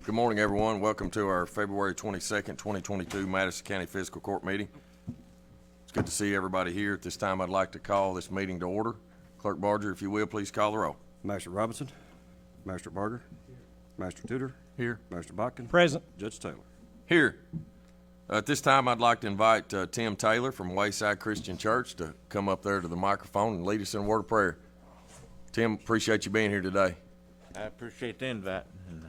Good morning, everyone. Welcome to our February 22nd, 2022 Madison County Fiscal Court meeting. It's good to see everybody here. At this time, I'd like to call this meeting to order. Clerk Barger, if you will, please call the roll. Master Robinson. Master Barger. Master Tudor. Here. Master Botkin. Present. Judge Taylor. Here. At this time, I'd like to invite Tim Taylor from Wayside Christian Church to come up there to the microphone and lead us in a word of prayer. Tim, appreciate you being here today. I appreciate the invite, and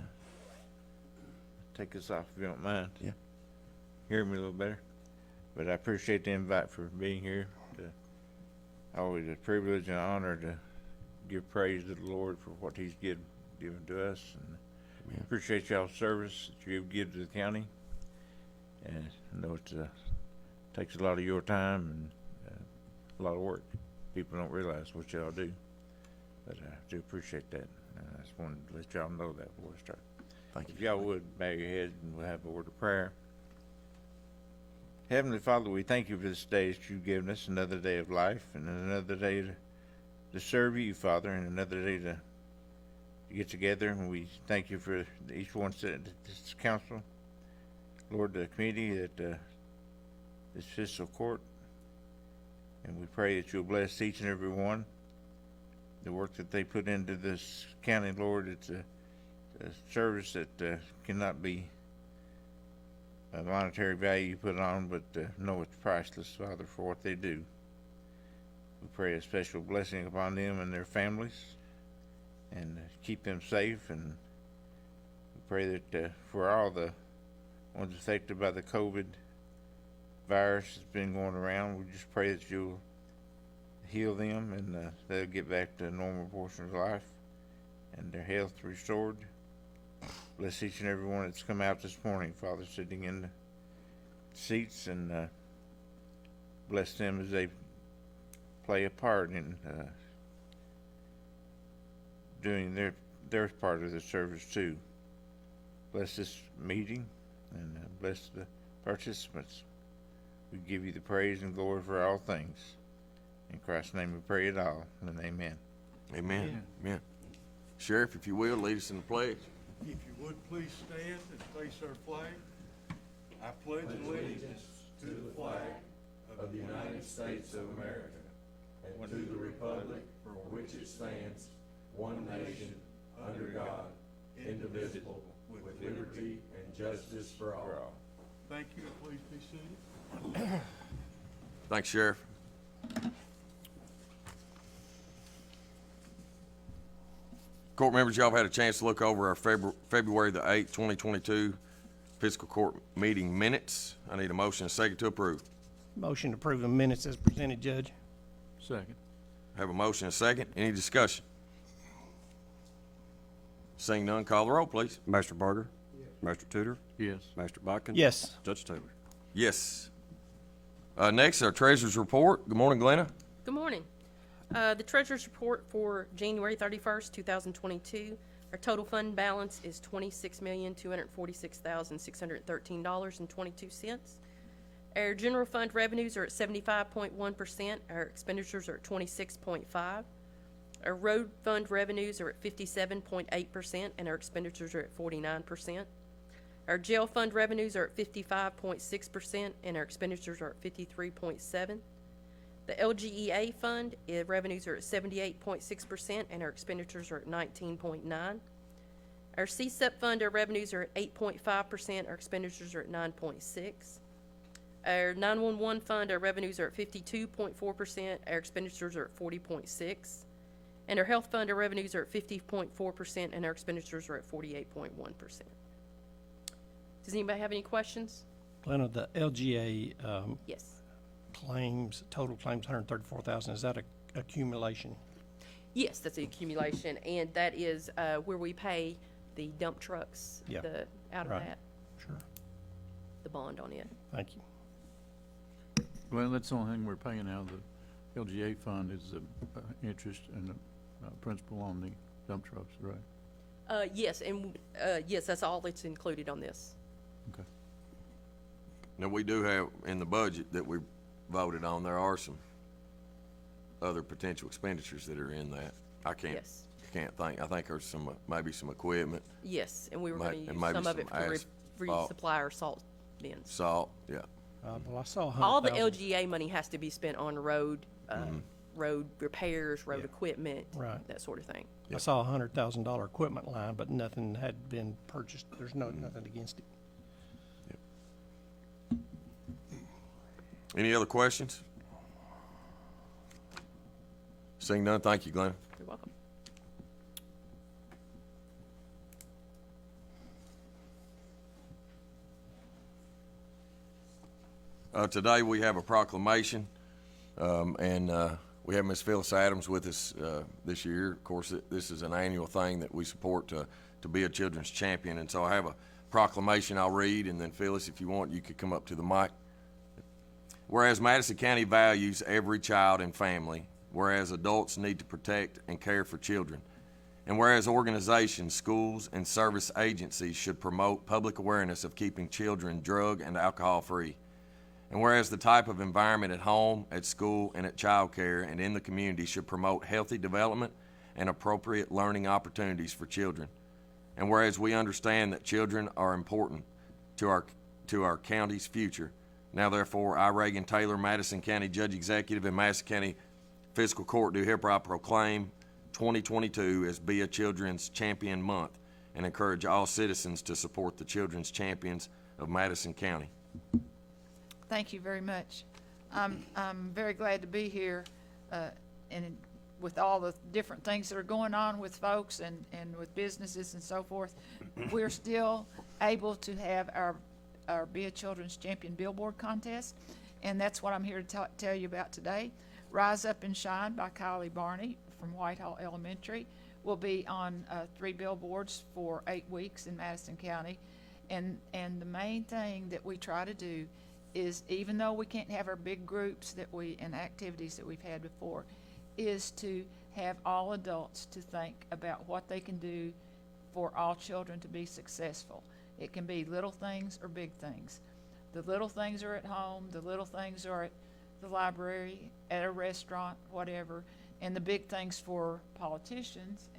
take this off if you don't mind. Yeah. Hear me a little better. But I appreciate the invite for being here. Always a privilege and honor to give praise to the Lord for what He's given to us. And appreciate y'all's service that you give to the county. And I know it takes a lot of your time and a lot of work. People don't realize what y'all do. But I do appreciate that. I just wanted to let y'all know that before we start. Thank you. If y'all would bow your head and we'll have a word of prayer. Heavenly Father, we thank you for this day that you've given us, another day of life and another day to serve you, Father, and another day to get together. And we thank you for each one sitting at this council. Lord, the committee at this fiscal court. And we pray that you'll bless each and every one. The work that they put into this county, Lord, it's a service that cannot be a monetary value you put on, but know it's priceless, Father, for what they do. We pray a special blessing upon them and their families, and keep them safe. And we pray that for all the ones affected by the COVID virus that's been going around, we just pray that you'll heal them and they'll get back to a normal portion of life and their health restored. Bless each and every one that's come out this morning, Father, sitting in the seats, and bless them as they play a part in doing their part of the service too. Bless this meeting and bless the participants. We give you the praise and glory for all things. In Christ's name we pray it all, and amen. Amen. Amen. Sheriff, if you will, lead us in the pledge. If you would please stand and face our flag. I pledge allegiance to the flag of the United States of America and to the republic for which it stands, one nation, under God, indivisible, with liberty and justice for all. Thank you. Please be seated. Thanks, Sheriff. Court members, y'all have had a chance to look over our February the 8th, 2022 fiscal court meeting minutes. I need a motion and a second to approve. Motion to approve the minutes as presented, Judge. Second. Have a motion and a second. Any discussion? Seeing none, call the roll, please. Master Barger. Yes. Master Tudor. Yes. Master Botkin. Yes. Judge Taylor. Yes. Next, our treasurer's report. Good morning, Glenna. Good morning. The treasurer's report for January 31st, 2022. Our total fund balance is $26,246,613.22. Our general fund revenues are at 75.1%. Our expenditures are at 26.5%. Our road fund revenues are at 57.8%, and our expenditures are at 49%. Our jail fund revenues are at 55.6%, and our expenditures are at 53.7%. The LGEA fund revenues are at 78.6%, and our expenditures are at 19.9%. Our CSEP fund, our revenues are at 8.5%, our expenditures are at 9.6%. Our 911 fund, our revenues are at 52.4%, our expenditures are at 40.6%. And our health fund, our revenues are at 50.4%, and our expenditures are at 48.1%. Does anybody have any questions? Glenna, the LGA Yes. claims, total claims 134,000. Is that a accumulation? Yes, that's the accumulation, and that is where we pay the dump trucks. Yeah. Out of Right. that, Sure. the bond on it. Thank you. Well, that's the only thing we're paying out of the LGA fund is the interest and the principal on the dump trucks, right? Yes, and yes, that's all that's included on this. Okay. Now, we do have in the budget that we voted on, there are some other potential expenditures that are in that. I can't Yes. can't think. I think there's some, maybe some equipment, Yes, and we were Might- gonna and use maybe some of some it to asphalt. resupply our salt bins. salt, yeah. Well, I saw All the 100,000. LGA money has to be spent on road, road repairs, road equipment, Right. that sort of thing. I saw $100,000 equipment line, but nothing had been purchased. There's nothing against it. Any other questions? Seeing none, thank you, Glenn. You're welcome. Today, we have a proclamation, and we have Ms. Phyllis Adams with us this year. Of course, this is an annual thing that we support to be a children's champion, and so I have a proclamation I'll read, and then Phyllis, if you want, you could come up to the mic. Whereas Madison County values every child and family, whereas adults need to protect and care for children, and whereas organizations, schools, and service agencies should promote public awareness of keeping children drug and alcohol free, and whereas the type of environment at home, at school, and at childcare and in the community should promote healthy development and appropriate learning opportunities for children, and whereas we understand that children are important to our county's future, now therefore I, Reagan Taylor, Madison County Judge Executive and Madison County Fiscal Court do hereby proclaim 2022 as Be a Children's Champion Month and encourage all citizens to support the Children's Champions of Madison County. Thank you very much. I'm very glad to be here, and with all the different things that are going on with folks and with businesses and so forth, we're still able to have our Be a Children's Champion billboard contest, and that's what I'm here to tell you about today. Rise Up and Shine by Kylie Barney from Whitehall Elementary will be on 3 billboards for 8 weeks in Madison County, and the main thing that we try to do is, even though we can't have our big groups and activities that we've had before, is to have all adults to think about what they can do for all children to be successful. It can be little things or big things. The little things are at home, the little things are at the library, at a restaurant, whatever, and the big things for politicians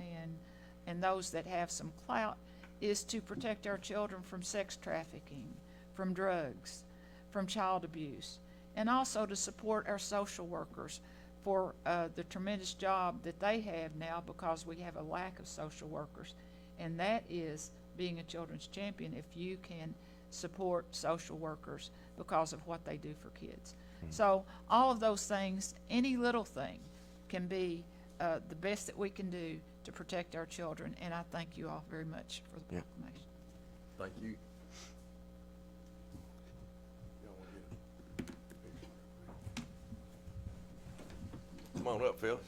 and those that have some clout is to protect our children from sex trafficking, from drugs, from child abuse, and also to support our social workers for the tremendous job that they have now, because we have a lack of social workers, and that is being a children's champion if you can support social workers because of what they do for kids. So all of those things, any little thing, can be the best that we can do to protect our children, and I thank you all very much for the Yeah. proclamation. Thank you. Come on up, Phyllis.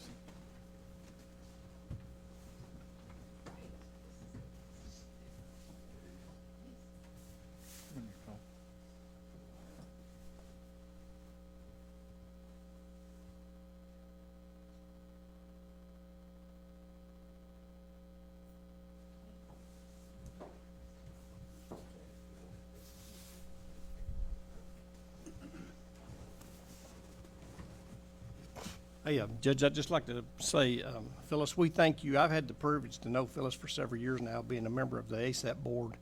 Hey, Judge, I'd just like to say, Phyllis, we thank you. I've had the privilege to know Phyllis for several years now, being a member of the ASAP board.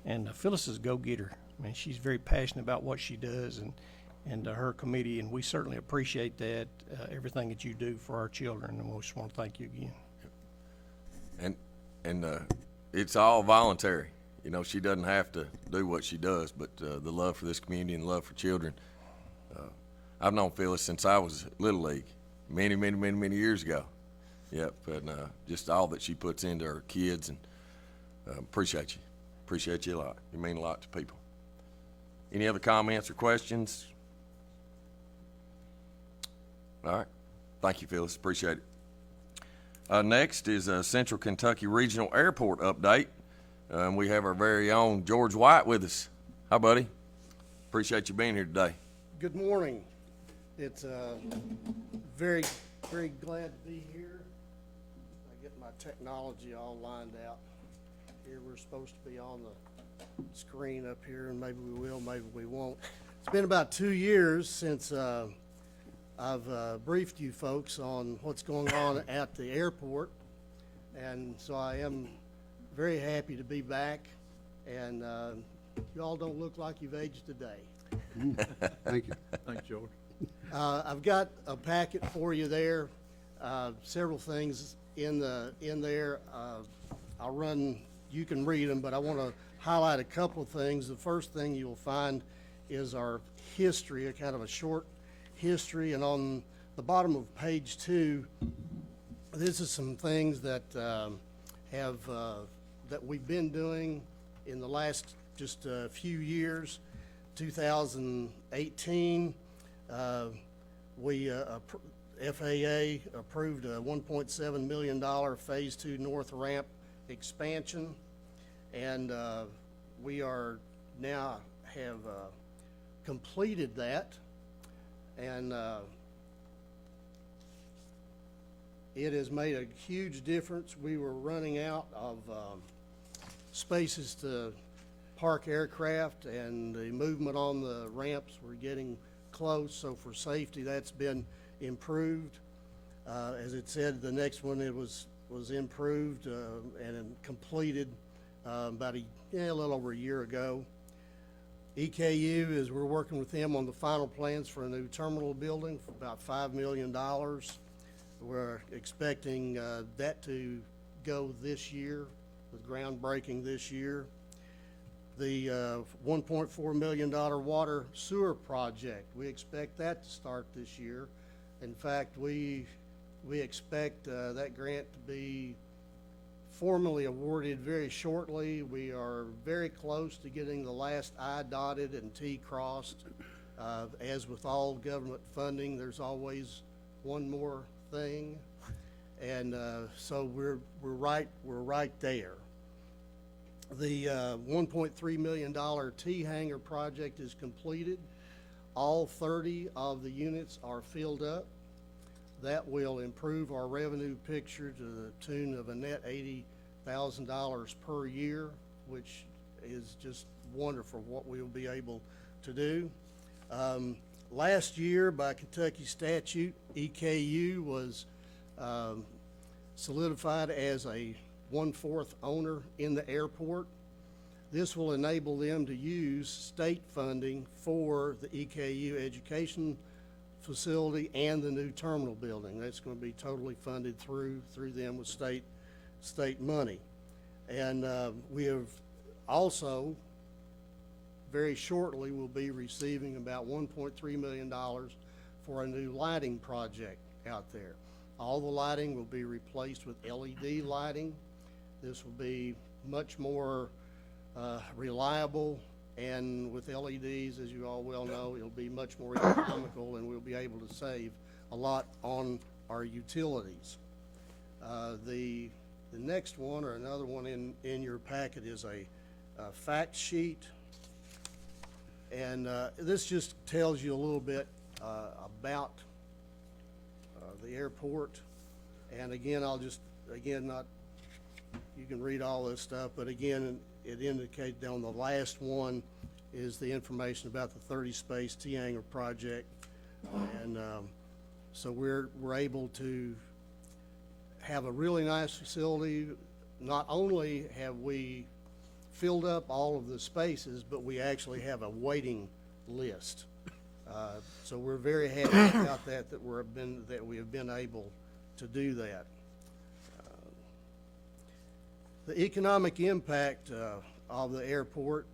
And Phyllis is a go-getter. I mean, she's very passionate about what she does and her committee, and we certainly appreciate that, everything that you do for our children, and we just want to thank you again. And it's all voluntary. You know, she doesn't have to do what she does, but the love for this community and love for children. I've known Phyllis since I was Little League, many years ago. Yep, and just all that she puts into her kids, and appreciate you. Appreciate you a lot. You mean a lot to people. Any other comments or questions? All right. Thank you, Phyllis. Appreciate it. Next is a Central Kentucky Regional Airport update. We have our very own George White with us. Hi, buddy. Appreciate you being here today. Good morning. It's very glad to be here. I get my technology all lined out. Here we're supposed to be on the screen up here, and maybe we will, maybe we won't. It's been about 2 years since I've briefed you folks on what's going on at the airport, And so I am very happy to be back, and you all don't look like you've aged a day. Thank you. Thanks, George. I've got a packet for you there, several things in there. You can read them, but I want to highlight a couple of things. The first thing you'll find is our history, a kind of a short history, and on the bottom of page 2, this is some things that that we've been doing in the last just a few years. 2018, FAA approved a $1.7 million Phase 2 North Ramp expansion, and we are now have completed that, and it has made a huge difference. We were running out of spaces to park aircraft, and the movement on the ramps were getting close, so for safety that's been improved. As it said, the next one it was improved and completed about a little over a year ago. EKU is we're working with them on the final plans for a new terminal building for about $5 million. We're expecting that to go this year, with groundbreaking this year. The $1.4 million water sewer project, we expect that to start this year. In fact, we expect that grant to be formally awarded very shortly. We are very close to getting the last I dotted and T crossed. As with all government funding, there's always one more thing, and so we're right there. The $1.3 million T hangar project is completed. All 30 of the units are filled up. That will improve our revenue picture to the tune of a net $80,000 per year, which is just wonderful what we'll be able to do. Last year, by Kentucky statute, EKU was solidified as a 1/4 owner in the airport. This will enable them to use state funding for the EKU education facility and the new terminal building. That's going to be totally funded through them with state money. And we have also very shortly will be receiving about $1.3 million for a new lighting project out there. All the lighting will be replaced with LED lighting. This will be much more reliable, and with LEDs, as you all well know, it'll be much more economical, and we'll be able to save a lot on our utilities. The next one, or another one in your packet, is a fact sheet, and this just tells you a little bit about the airport. And again, you can read all this stuff, but again, it indicated on the last one is the information about the 30-space T-hangar project. And so we're able to have a really nice facility. Not only have we filled up all of the spaces, but we actually have a waiting list. So we're very happy about that we have been able to do that. The economic impact of the airport,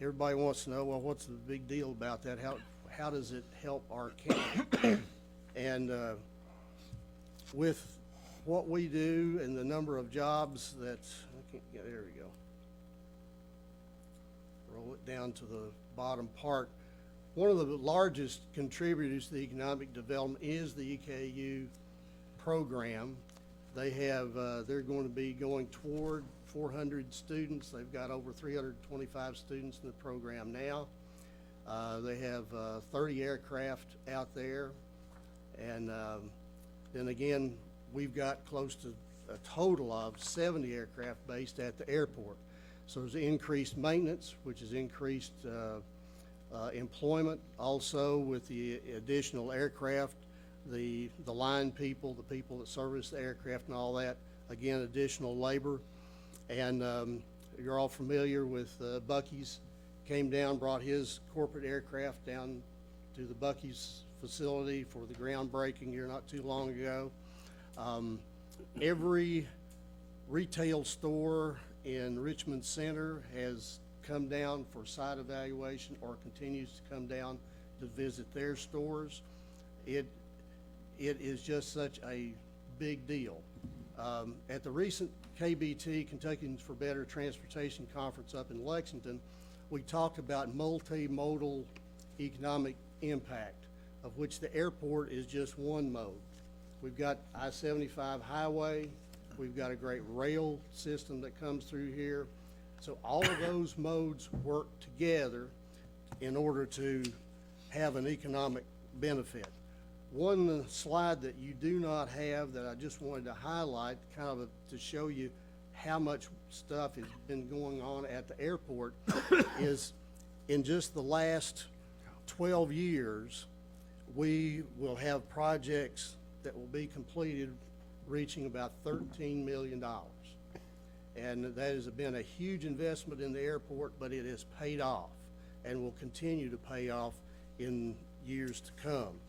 everybody wants to know, well, what's the big deal about that? How does it help our county? And with what we do and the number of jobs that, there we go. Roll it down to the bottom part. One of the largest contributors to the economic development is the EKU program. They're going to be going toward 400 students. They've got over 325 students in the program now. They have 30 aircraft out there. And then again, we've got close to a total of 70 aircraft based at the airport. So there's increased maintenance, which is increased employment. Also with the additional aircraft, the line people, the people that service the aircraft and all that, again, additional labor. And you're all familiar with Bucky's came down, brought his corporate aircraft down to the Bucky's facility for the groundbreaking here not too long ago. Every retail store in Richmond Center has come down for site evaluation or continues to come down to visit their stores. It is just such a big deal. At the recent KBT, Kentuckians for Better Transportation Conference up in Lexington, we talked about multimodal economic impact, of which the airport is just one mode. We've got I-75 highway, we've got a great rail system that comes through here. So all of those modes work together in order to have an economic benefit. One slide that you do not have that I just wanted to highlight, kind of to show you how much stuff has been going on at the airport, is in just the last 12 years, we will have projects that will be completed reaching about $13 million. And that has been a huge investment in the airport, but it has paid off and will continue to pay off in years to come.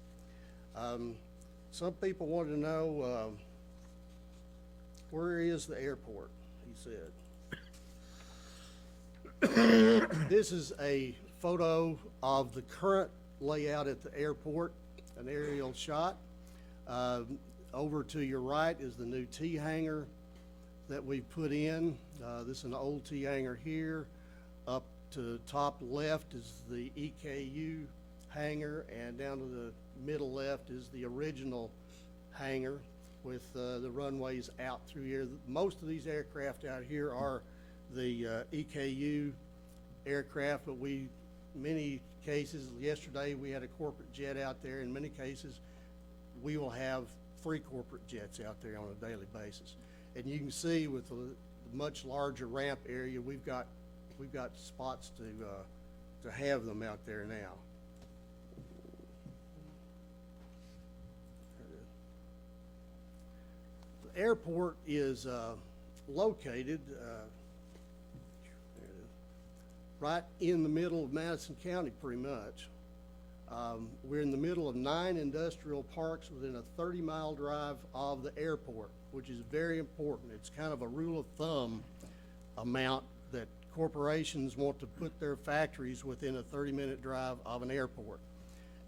Some people wanted to know, where is the airport, he said. This is a photo of the current layout at the airport, an aerial shot. Over to your right is the new T hangar that we put in. This is an old T hangar here. Up to the top left is the EKU hangar, and down to the middle left is the original hangar with the runways out through here. Most of these aircraft out here are the EKU aircraft, but many cases, yesterday we had a corporate jet out there. In many cases, we will have 3 corporate jets out there on a daily basis. And you can see with the much larger ramp area, we've got spots to have them out there now. The airport is located right in the middle of Madison County, pretty much. We're in the middle of 9 industrial parks within a 30-mile drive of the airport, which is very important. It's kind of a rule of thumb amount that corporations want to put their factories within a 30-minute drive of an airport.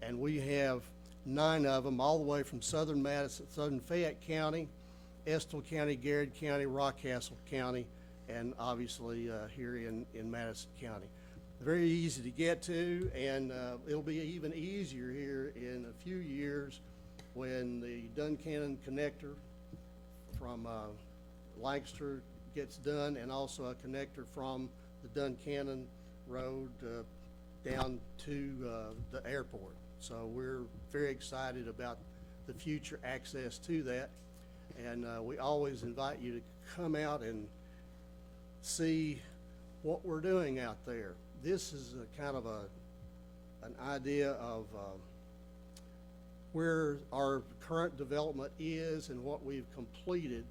And we have 9 of them all the way from southern Madison, southern Fayette County, Estill County, Garrett County, Rockcastle County, and obviously here in Madison County. Very easy to get to, and it'll be even easier here in a few years when the Duncannon connector from Lancaster gets done, and also a connector from the Duncannon Road down to the airport. So we're very excited about the future access to that, and we always invite you to come out and see what we're doing out there. This is a kind of an idea of where our current development is and what we've completed.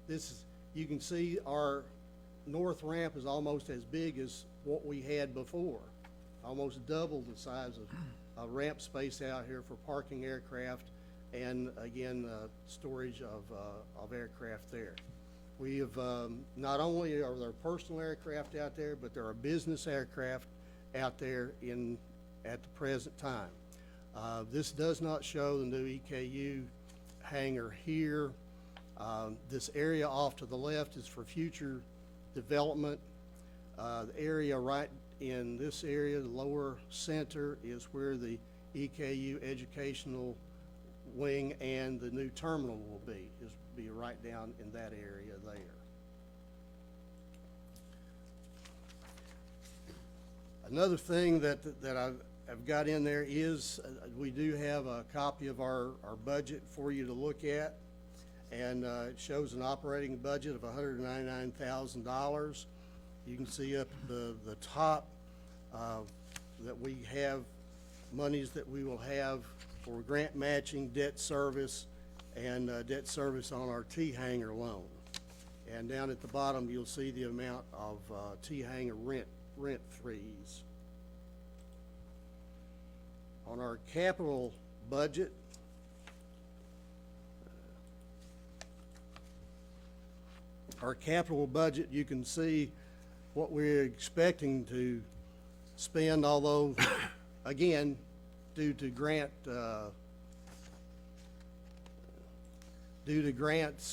You can see our north ramp is almost as big as what we had before, almost double the size of ramp space out here for parking aircraft, and again, storage of aircraft there. We have, not only are there personal aircraft out there, but there are business aircraft out there at the present time. This does not show the new EKU hangar here. This area off to the left is for future development. The area right in this area, the lower center, is where the EKU educational wing and the new terminal will be. It'll be right down in that area there. Another thing that I've got in there is we do have a copy of our budget for you to look at, and it shows an operating budget of $199,000. You can see up at the top that we have monies that we will have for grant matching, debt service, and debt service on our T hangar loan. And down at the bottom, you'll see the amount of T-hanger rent freeze. On our capital budget, you can see what we're expecting to spend, although, again, due to grants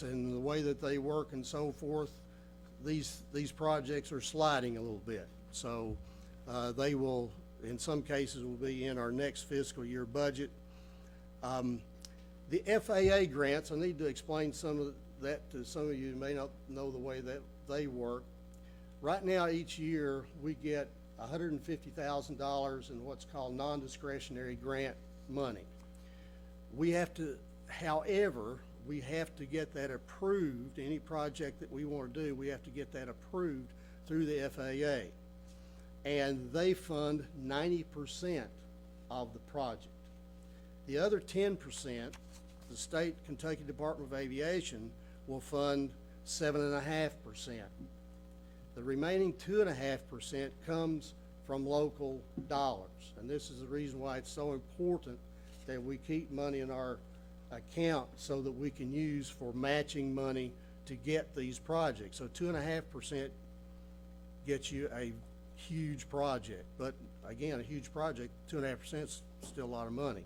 and the way that they work and so forth, these projects are sliding a little bit. So they will, in some cases, will be in our next fiscal year budget. The FAA grants, I need to explain some of that to some of you who may not know the way that they work. Right now, each year, we get $150,000 in what's called non-discretionary grant money. We have to, however, we have to get that approved. Any project that we want to do, we have to get that approved through the FAA. And they fund 90% of the project. The other 10%, the state Kentucky Department of Aviation will fund 7.5%. The remaining 2.5% comes from local dollars. And this is the reason why it's so important that we keep money in our account so that we can use for matching money to get these projects. So 2.5% gets you a huge project. But again, a huge project, 2.5% is still a lot of money.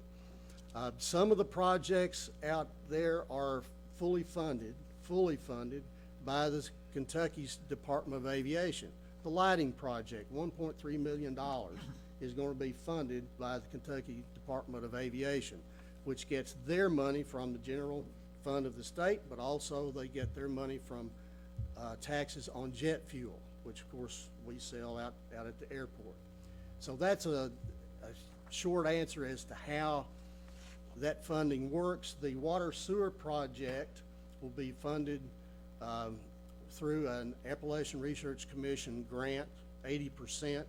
Some of the projects out there are fully funded by the Kentucky Department of Aviation. The lighting project, $1.3 million, is going to be funded by the Kentucky Department of Aviation, which gets their money from the general fund of the state, but also they get their money from taxes on jet fuel, which of course we sell out at the airport. So that's a short answer as to how that funding works. The water sewer project will be funded through an Appalachian Research Commission grant, 80%.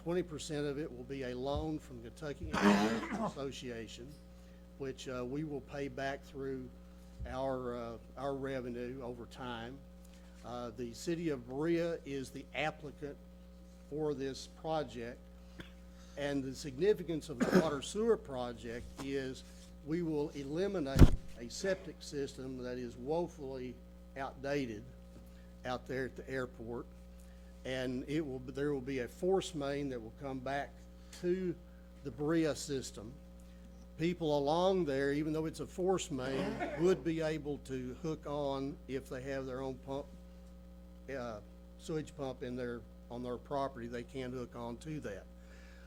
20% of it will be a loan from Kentucky International Association, which we will pay back through our revenue over time. The city of Berea is the applicant for this project, and the significance of the water sewer project is we will eliminate a septic system that is woefully outdated out there at the airport, and there will be a force main that will come back to the Berea system. People along there, even though it's a force main, would be able to hook on if they have their own pump, sewage pump on their property. They can hook on to that.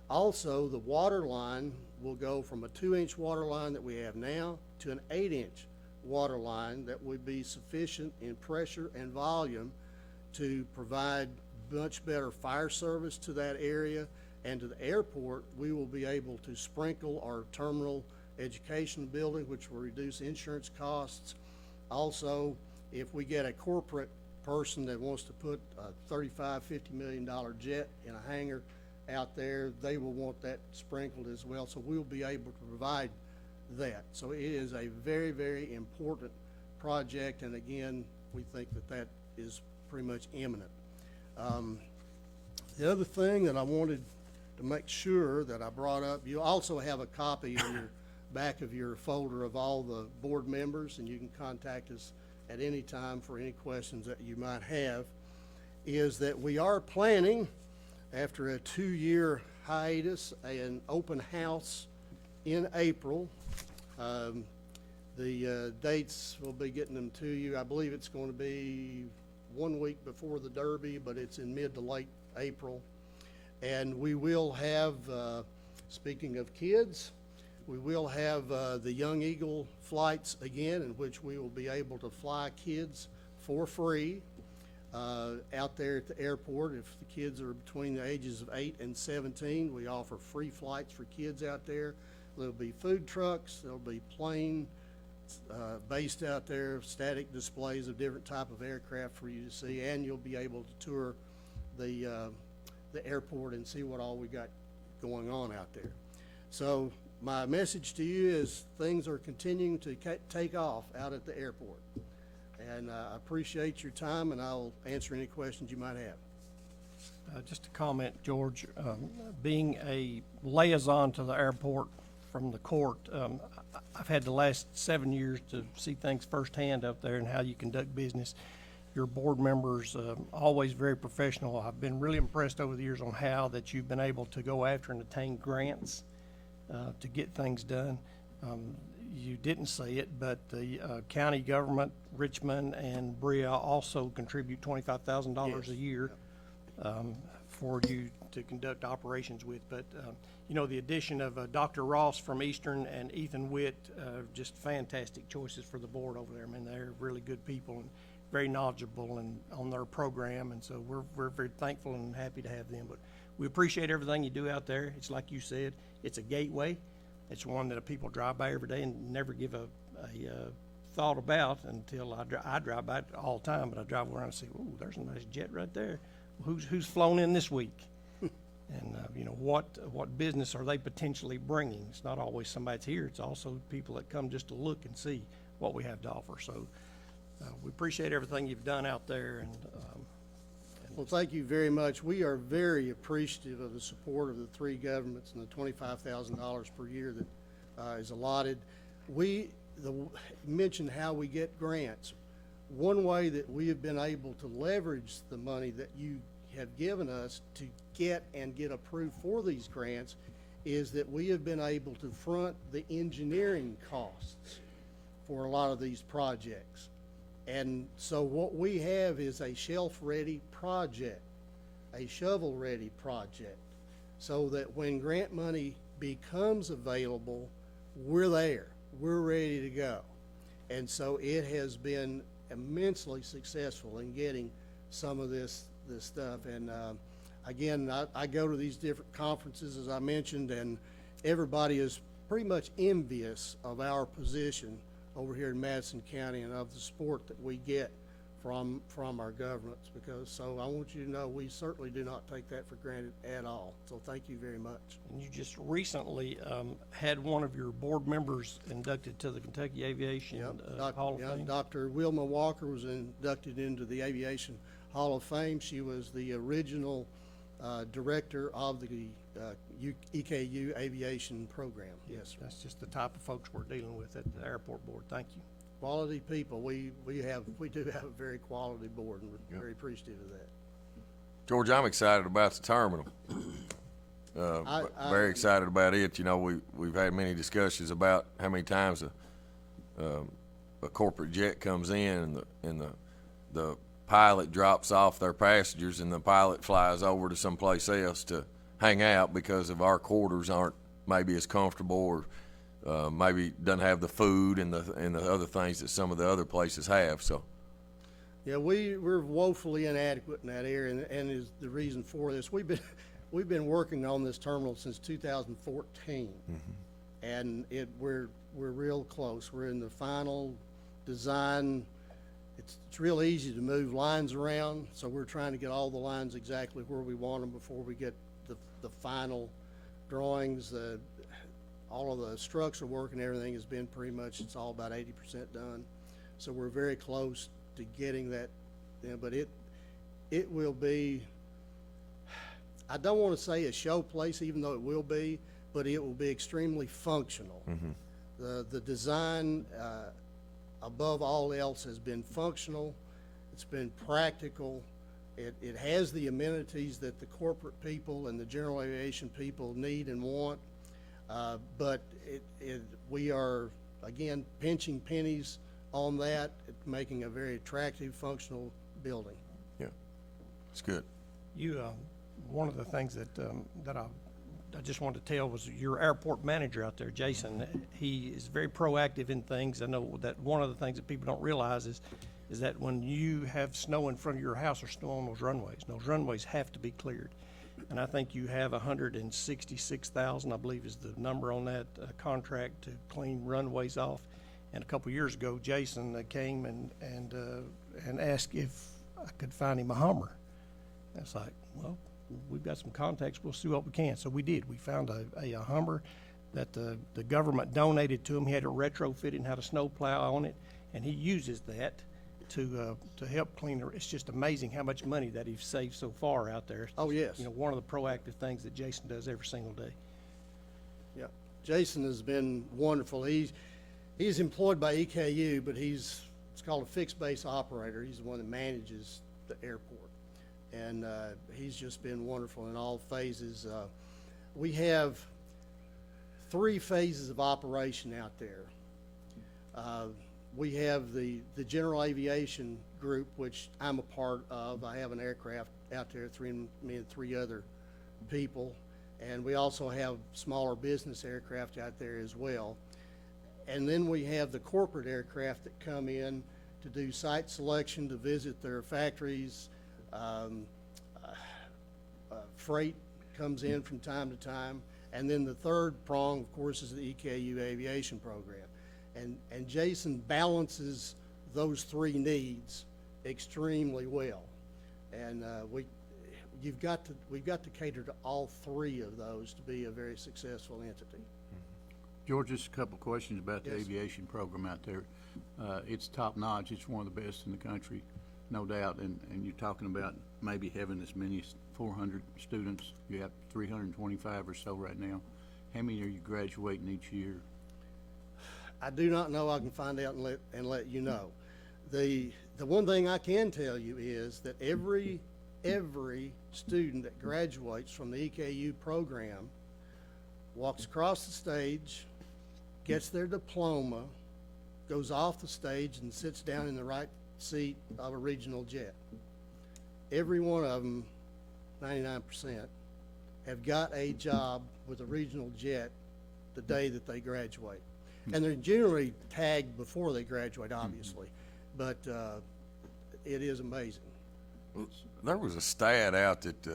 Also, the water line will go from a 2-inch water line that we have now to an 8-inch water line that would be sufficient in pressure and volume to provide much better fire service to that area. And to the airport, we will be able to sprinkle our terminal education building, which will reduce insurance costs. Also, if we get a corporate person that wants to put a $35, $50 million jet in a hangar out there, they will want that sprinkled as well. So we'll be able to provide that. So it is a very, very important project. And again, we think that that is pretty much imminent. The other thing that I wanted to make sure that I brought up, you also have a copy in your back of your folder of all the board members, and you can contact us at any time for any questions that you might have, is that we are planning, after a 2-year hiatus, an open house in April. The dates, we'll be getting them to you. I believe it's going to be 1 week before the Derby, but it's in mid to late April. And we will have, speaking of kids, we will have the Young Eagle flights again, in which we will be able to fly kids for free out there at the airport. If the kids are between the ages of 8 and 17, we offer free flights for kids out there. There'll be food trucks, there'll be plane based out there, static displays of different type of aircraft for you to see, and you'll be able to tour the airport and see what all we got going on out there. So my message to you is things are continuing to take off out at the airport. And I appreciate your time, and I'll answer any questions you might have. Just a comment, George, being a liaison to the airport from the court, I've had the last 7 years to see things firsthand up there and how you conduct business. Your board members, always very professional. I've been really impressed over the years on how that you've been able to go after and attain grants to get things done. You didn't say it, but the county government, Richmond and Brea also contribute $25,000 Yes. a year for you to conduct operations with. But, you know, the addition of Dr. Ross from Eastern and Ethan Witt, just fantastic choices for the board over there. I mean, they're really good people and very knowledgeable and on their program. And so we're very thankful and happy to have them. But we appreciate everything you do out there. It's like you said, it's a gateway. It's one that people drive by every day and never give a thought about until I drive by it all the time, but I drive around and say, ooh, there's a nice jet right there. Who's flown in this week? And, you know, what business are they potentially bringing? It's not always somebody that's here. It's also people that come just to look and see what we have to offer. So we appreciate everything you've done out there. And Well, thank you very much. We are very appreciative of the support of the three governments and the $25,000 per year that is allotted. Mentioned how we get grants. One way that we have been able to leverage the money that you have given us to get approved for these grants is that we have been able to front the engineering costs for a lot of these projects. And so what we have is a shelf-ready project, a shovel-ready project, so that when grant money becomes available, we're there, we're ready to go. And so it has been immensely successful in getting some of this stuff. And again, I go to these different conferences, as I mentioned, and everybody is pretty much envious of our position over here in Madison County and of the support that we get from our governments. Because, so I want you to know, we certainly do not take that for granted at all. So thank you very much. you just recently had one of your board members inducted to the Kentucky Aviation Hall of Fame. Dr. Wilma Walker was inducted into the Aviation Hall of Fame. She was the original director of the EKU aviation program. Yes, sir. That's just the type of folks we're dealing with at the airport board. Thank you. Quality people. We do have a very quality board, and we're very appreciative of that. George, I'm excited about the terminal. Very excited about it. You know, we've had many discussions about how many times a corporate jet comes in and the pilot drops off their passengers and the pilot flies over to someplace else to hang out because of our quarters aren't maybe as comfortable, or maybe doesn't have the food and the other things that some of the other places have. So yeah, we're woefully inadequate in that area, and is the reason for this. We've been working on this terminal since 2014, and we're real close. We're in the final design. It's real easy to move lines around, so we're trying to get all the lines exactly where we want them before we get the final drawings. All of the structural work and everything has been pretty much, it's all about 80% done. So we're very close to getting that, but it will be, I don't want to say a show place, even though it will be, but it will be extremely functional. The design, above all else, has been functional. It's been practical. It has the amenities that the corporate people and the general aviation people need and want. But we are, again, pinching pennies on that, making a very attractive, functional building. yeah, it's good. You, one of the things that I just wanted to tell was your airport manager out there, Jason. He is very proactive in things. I know that one of the things that people don't realize is that when you have snow in front of your house or snow on those runways have to be cleared. And I think you have $166,000, I believe is the number on that contract to clean runways off. And a couple years ago, Jason came and asked if I could find him a Hummer. And it's like, well, we've got some contacts. We'll see what we can. So we did. We found a Hummer that the government donated to him. He had it retrofitted and had a snow plow on it, and he uses that. to help clean the, it's just amazing how much money that he's saved so far out there. Oh, yes. You know, one of the proactive things that Jason does every single day. Yeah, Jason has been wonderful. He's employed by EKU, but it's called a fixed base operator. He's the one that manages the airport. And he's just been wonderful in all phases. We have 3 phases of operation out there. We have the general aviation group, which I'm a part of. I have an aircraft out there, me and 3 other people. And we also have smaller business aircraft out there as well. And then we have the corporate aircraft that come in to do site selection, to visit their factories. Freight comes in from time to time. And then the third prong, of course, is the EKU aviation program. And Jason balances those 3 needs extremely well. And we've got to cater to all 3 of those to be a very successful entity. George, just a couple questions about the Yes. aviation program out there. It's top notch. It's one of the best in the country, no doubt. And you're talking about maybe having as many as 400 students. You have 325 or so right now. How many are you graduating each year? I do not know. I can find out and let you know. The one thing I can tell you is that every student that graduates from the EKU program walks across the stage, gets their diploma, goes off the stage and sits down in the right seat of a regional jet. Every one of them, 99%, have got a job with a regional jet the day that they graduate. And they're generally tagged before they graduate, obviously, but it is amazing. There was a stat out that,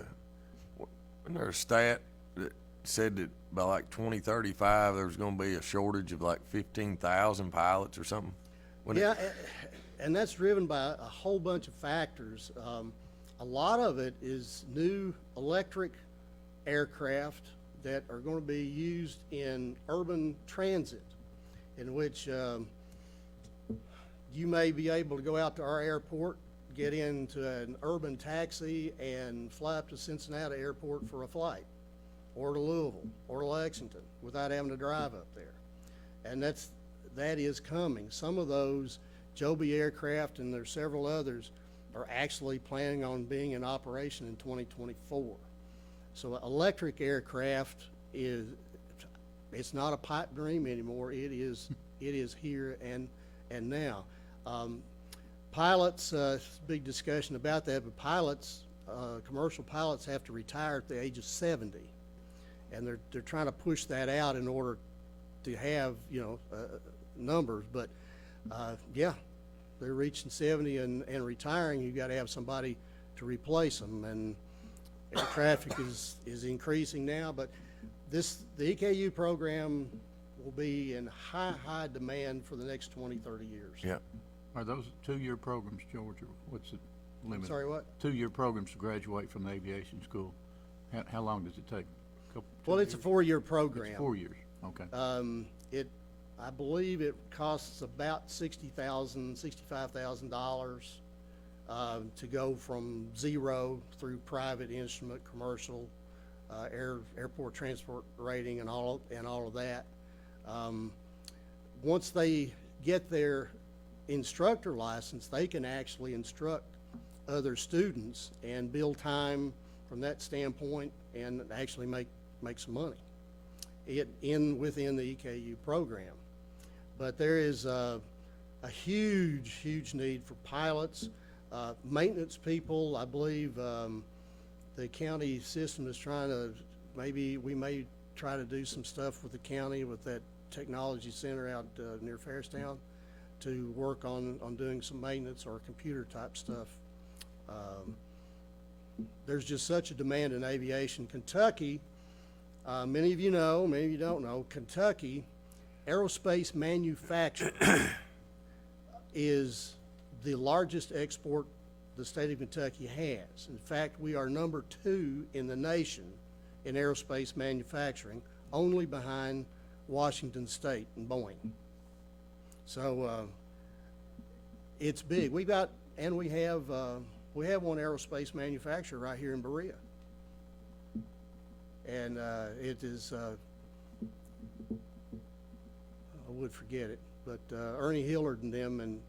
wasn't there a stat that said that by like 2035, there was gonna be a shortage of like 15,000 pilots or something? Wasn't it? Yeah, and that's driven by a whole bunch of factors. A lot of it is new electric aircraft that are going to be used in urban transit, in which you may be able to go out to our airport, get into an urban taxi, and fly up to Cincinnati Airport for a flight, or to Louisville, or to Lexington, without having to drive up there. And that is coming. Some of those Joby aircraft, and there's several others, are actually planning on being in operation in 2024. So electric aircraft it's not a pipe dream anymore. It is here and now. Pilots, big discussion about that, but pilots, commercial pilots have to retire at the age of 70. And they're trying to push that out in order to have, numbers. But, yeah, they're reaching 70 and retiring. You've got to have somebody to replace them. And air traffic is increasing now. But the EKU program will be in high demand for the next 20, 30 years. Yeah. Are those 2-year programs, George, or what's the limit? Sorry, what? 2-year programs to graduate from the aviation school. How long does it take? Well, it's a 4-year program. It's 4 years, okay. I believe it costs about $65,000 to go from 0 through private instrument, commercial, airport transport rating, and all of that. Once they get their instructor license, they can actually instruct other students and build time from that standpoint and actually make some money within the EKU program. But there is a huge need for pilots, maintenance people. I believe the county system is trying to, we may try to do some stuff with the county with that technology center out near Fairstown to work on doing some maintenance or computer type stuff. There's just such a demand in aviation. Kentucky, many of you know, many of you don't know, Kentucky aerospace manufacturing is the largest export the state of Kentucky has. In fact, we are number 2 in the nation in aerospace manufacturing, only behind Washington State and Boeing. So it's big. We have one aerospace manufacturer right here in Berea. And, it is, I would forget it, but, Ernie Hillard and them, and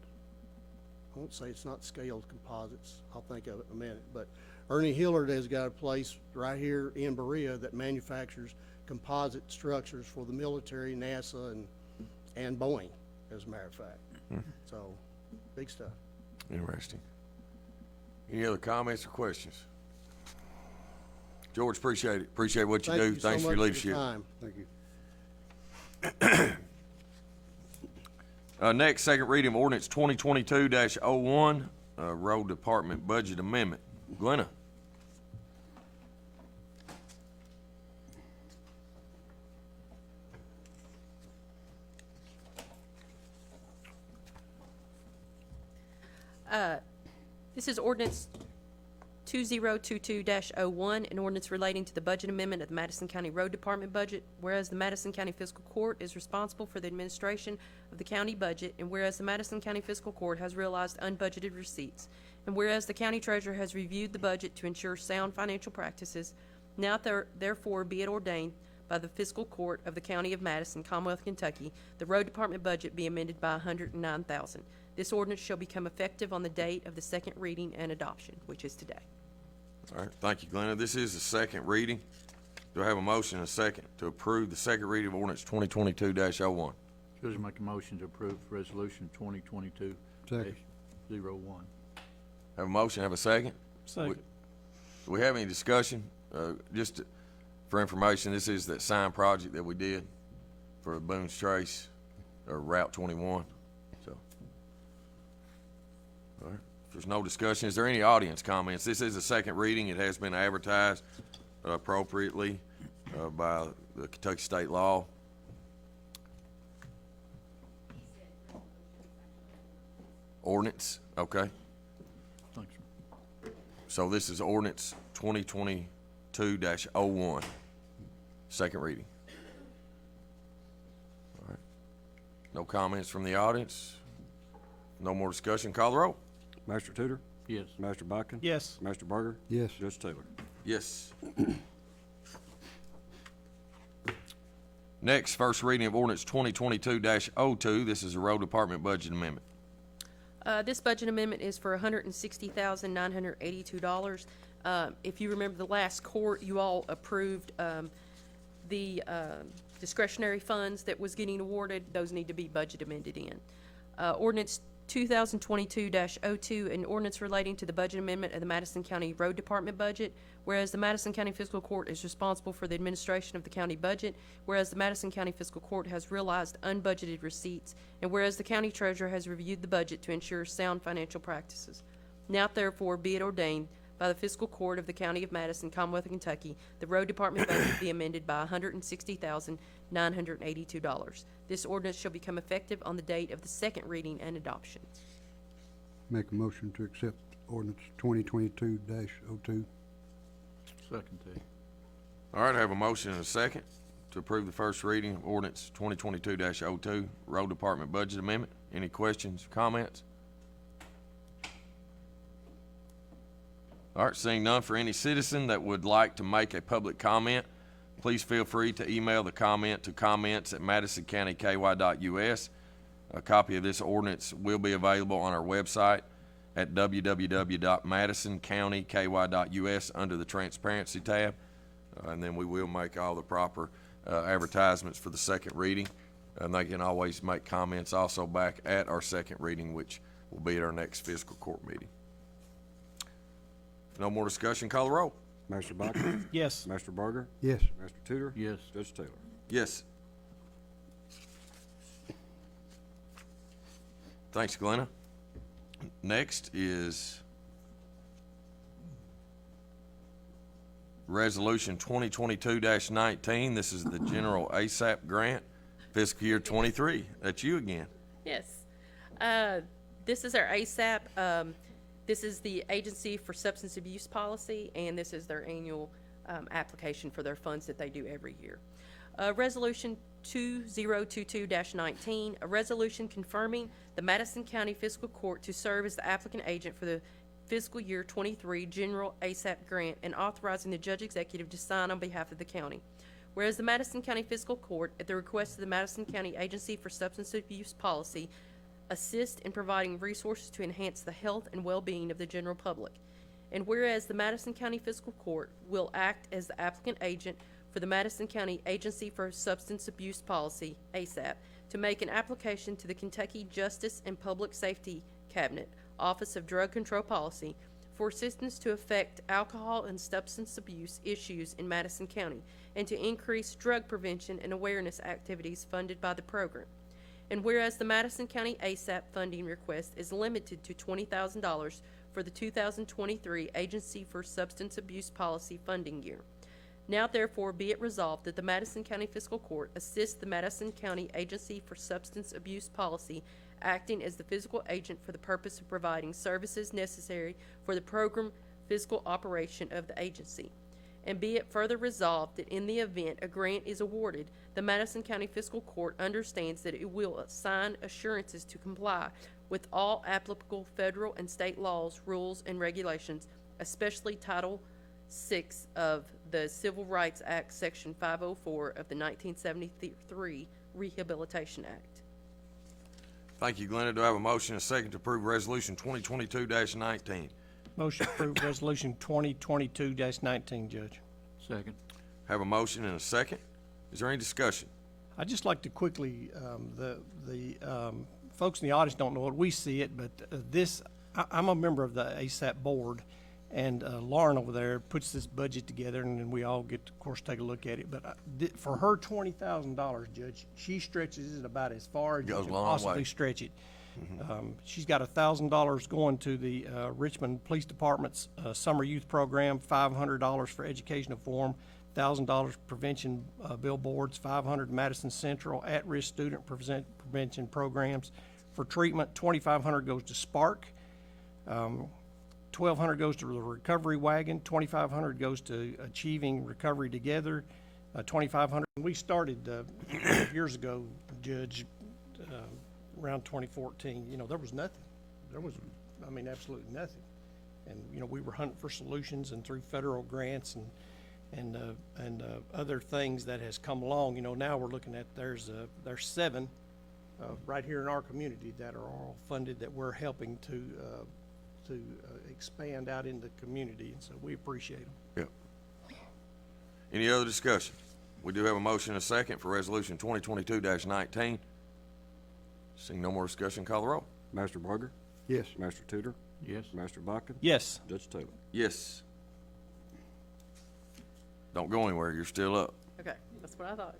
I won't say it's not Scaled Composites, I'll think of it in a minute, but Ernie Hillard has got a place right here in Berea that manufactures composite structures for the military, NASA, and Boeing, as a matter of fact. So, big stuff. Interesting. Any other comments or questions? George, appreciate it. Appreciate what you do. Thanks for your leadership. Time. Thank you. Next, second reading of ordinance 2022-01, Road Department Budget Amendment. Glenna? This is ordinance 2022-01, an ordinance relating to the budget amendment of the Madison County Road Department budget. Whereas the Madison County Fiscal Court is responsible for the administration of the county budget, and whereas the Madison County Fiscal Court has realized unbudgeted receipts, and whereas the county treasurer has reviewed the budget to ensure sound financial practices, now therefore be it ordained by the Fiscal Court of the County of Madison, Commonwealth, Kentucky, the road department budget be amended by $109,000. This ordinance shall become effective on the date of the second reading and adoption, which is today. All right, thank you, Glenna. This is the second reading. Do I have a motion and a second to approve the second reading of ordinance 2022-01? Judge, make a motion to approve resolution 2022-01. Second. Have a motion, have a second? Second. Do we have any discussion? Just for information, this is that sign project that we did for Boone's Trace, or Route 21, so. All right, if there's no discussion, is there any audience comments? This is a second reading. It has been advertised appropriately by the Kentucky state law. Ordinance, okay. Thanks, sir. So this is ordinance 2022-01, second reading. All right. No comments from the audience? No more discussion? Call the roll. Master Tudor? Yes. Master Bodkin? Yes. Master Barger? Yes. Judge Taylor? Yes. Next, first reading of ordinance 2022-02. This is a road department budget amendment. This budget amendment is for $160,982. If you remember the last court, you all approved the discretionary funds that was getting awarded. Those need to be budget amended in. Ordinance 2022-02, an ordinance relating to the budget amendment of the Madison County Road Department budget. Whereas the Madison County Fiscal Court is responsible for the administration of the county budget, whereas the Madison County Fiscal Court has realized unbudgeted receipts, and whereas the county treasurer has reviewed the budget to ensure sound financial practices. Now therefore be it ordained by the Fiscal Court of the County of Madison, Commonwealth of Kentucky, the road department budget be amended by $160,982. This ordinance shall become effective on the date of the second reading and adoption. Make a motion to accept ordinance 2022-02. Second, T. All right, I have a motion and a second to approve the first reading of ordinance 2022-02, road department budget amendment. Any questions, comments? All right, seeing none, for any citizen that would like to make a public comment, please feel free to email the comment to comments@madisoncountyky.us. A copy of this ordinance will be available on our website at www.madisoncountyky.us under the Transparency tab. And then we will make all the proper advertisements for the second reading. And they can always make comments also back at our second reading, which will be at our next fiscal court meeting. If no more discussion, call the roll. Master Bodkin? Yes. Master Barger? Yes. Master Tudor? Yes. Judge Taylor? Yes. Thanks, Glenna. Next is Resolution 2022-19. This is the General ASAP Grant, fiscal year 23. That's you again. Yes. This is our ASAP. This is the Agency for Substance Abuse Policy, and this is their annual application for their funds that they do every year. Resolution 2022-19, a resolution confirming the Madison County Fiscal Court to serve as the applicant agent for the fiscal year 23 General ASAP grant and authorizing the judge executive to sign on behalf of the county. Whereas the Madison County Fiscal Court, at the request of the Madison County Agency for Substance Abuse Policy, assist in providing resources to enhance the health and well-being of the general public. And whereas the Madison County Fiscal Court will act as the applicant agent for the Madison County Agency for Substance Abuse Policy, ASAP, to make an application to the Kentucky Justice and Public Safety Cabinet, Office of Drug Control Policy, for assistance to affect alcohol and substance abuse issues in Madison County, and to increase drug prevention and awareness activities funded by the program. And whereas the Madison County ASAP funding request is limited to $20,000 for the 2023 Agency for Substance Abuse Policy funding year. Now therefore be it resolved that the Madison County Fiscal Court assists the Madison County Agency for Substance Abuse Policy, acting as the fiscal agent for the purpose of providing services necessary for the program fiscal operation of the agency. And be it further resolved that in the event a grant is awarded, the Madison County Fiscal Court understands that it will assign assurances to comply with all applicable federal and state laws, rules, and regulations, especially Title VI of the Civil Rights Act, Section 504 of the 1973 Rehabilitation Act. Thank you, Glenna. Do I have a motion and a second to approve Resolution 2022-19? Motion to approve Resolution 2022-19, Judge. Second. Have a motion and a second. Is there any discussion? I'd just like to quickly, the folks in the audience don't know it, we see it, but I'm a member of the ASAP board, and Lauren over there puts this budget together, and then we all get to, of course, take a look at it. But for her $20,000, Judge, she stretches it about as far as you Goes can a long possibly way. stretch it. She's got $1,000 going to the Richmond Police Department's summer youth program, $500 for educational forum, $1,000 prevention billboards, $500 Madison Central at-risk student prevention programs for treatment. $2,500 goes to Spark. $1,200 goes to the recovery wagon. $2,500 goes to Achieving Recovery Together. $2,500. We started years ago, Judge. Around 2014, there was nothing. There was, absolutely nothing. And, we were hunting for solutions, and through federal grants and other things that has come along, now we're looking at, there's 7 right here in our community that are all funded that we're helping to expand out in the community, and so we appreciate them. Yep. Any other discussion? We do have a motion and a second for Resolution 2022-19. Seeing no more discussion, call the roll. Master Barger? Yes. Master Tudor? Yes. Master Buckin? Yes. Judge Taylor? Yes. Don't go anywhere, you're still up. Okay, that's what I thought.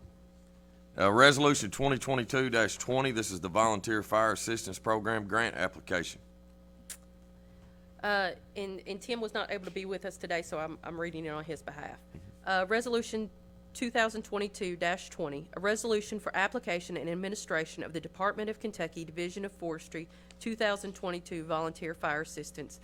Resolution 2022-20, this is the Volunteer Fire Assistance Program Grant Application. And Tim was not able to be with us today, so I'm reading it on his behalf. Resolution 2022-20, a resolution for application and administration of the Department of Kentucky Division of Forestry 2022 Volunteer Fire Assistance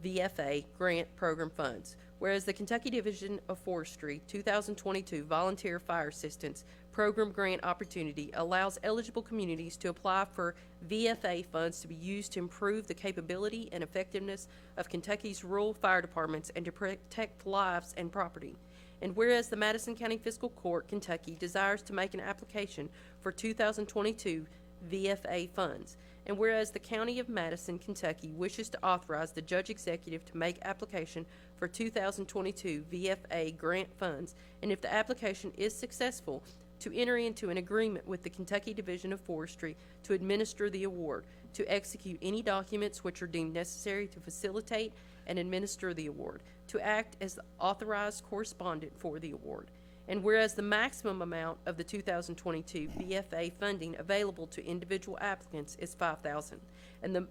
VFA Grant Program Funds. Whereas the Kentucky Division of Forestry 2022 Volunteer Fire Assistance Program Grant Opportunity allows eligible communities to apply for VFA funds to be used to improve the capability and effectiveness of Kentucky's rural fire departments and to protect lives and property. And whereas the Madison County Fiscal Court, Kentucky, desires to make an application for 2022 VFA funds, and whereas the County of Madison, Kentucky, wishes to authorize the Judge Executive to make application for 2022 VFA grant funds, and if the application is successful, to enter into an agreement with the Kentucky Division of Forestry to administer the award, to execute any documents which are deemed necessary to facilitate and administer the award, to act as the authorized correspondent for the award. And whereas the maximum amount of the 2022 VFA funding available to individual applicants is $5,000, and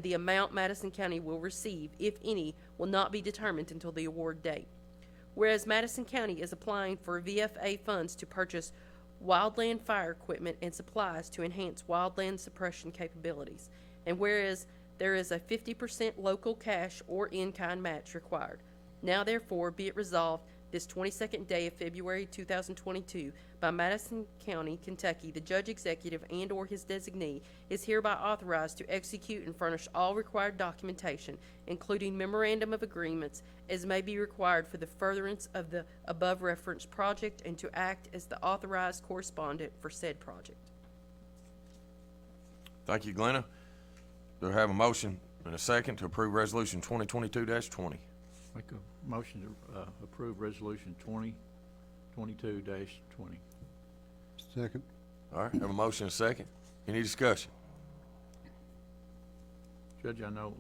the amount Madison County will receive, if any, will not be determined until the award date. Whereas Madison County is applying for VFA funds to purchase wildland fire equipment and supplies to enhance wildland suppression capabilities, and whereas there is a 50% local cash or in-kind match required. Now therefore be it resolved this 22nd day of February 2022 by Madison County, Kentucky, the judge executive and/or his designee is hereby authorized to execute and furnish all required documentation, including memorandum of agreements, as may be required for the furtherance of the above referenced project, and to act as the authorized correspondent for said project. Thank you, Glenna. Do I have a motion and a second to approve Resolution 2022-20? Make a motion to approve Resolution 2022-20. Second. All right, have a motion and a second. Any discussion? Judge, I know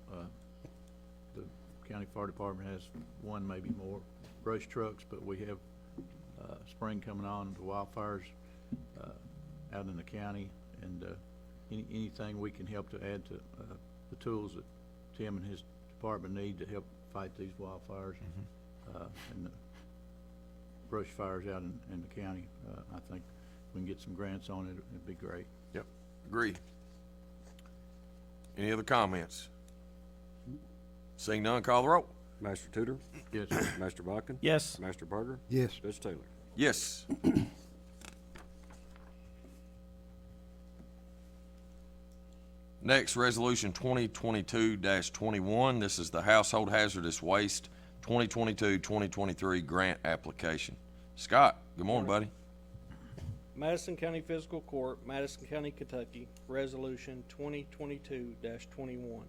the county fire department has one, maybe more, brush trucks, but we have spring coming on, the wildfires out in the county, and anything we can help to add to the tools that Tim and his department need to help fight these wildfires and the brush fires out in the county. I think we can get some grants on it, it'd be great. Yep, agreed. Any other comments? Seeing none, call the roll. Master Tudor, Yes. Master Bodkin, Yes. Master Barger, Yes. Judge Taylor. Yes. Next, Resolution 2022-21. This is the Household Hazardous Waste 2022-2023 grant application. Scott, good morning, buddy. Madison County Fiscal Court, Madison County, Kentucky, Resolution 2022-21.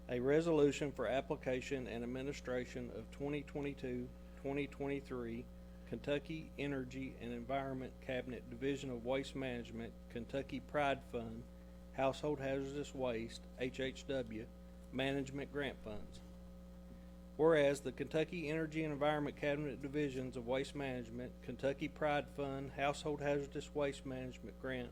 A resolution for application and administration of 2022-2023 Kentucky Energy and Environment Cabinet Division of Waste Management, Kentucky Pride Fund, Household Hazardous Waste, HHW, Management Grant Funds. Whereas the Kentucky Energy and Environment Cabinet Divisions of Waste Management, Kentucky Pride Fund, Household Hazardous Waste Management Grant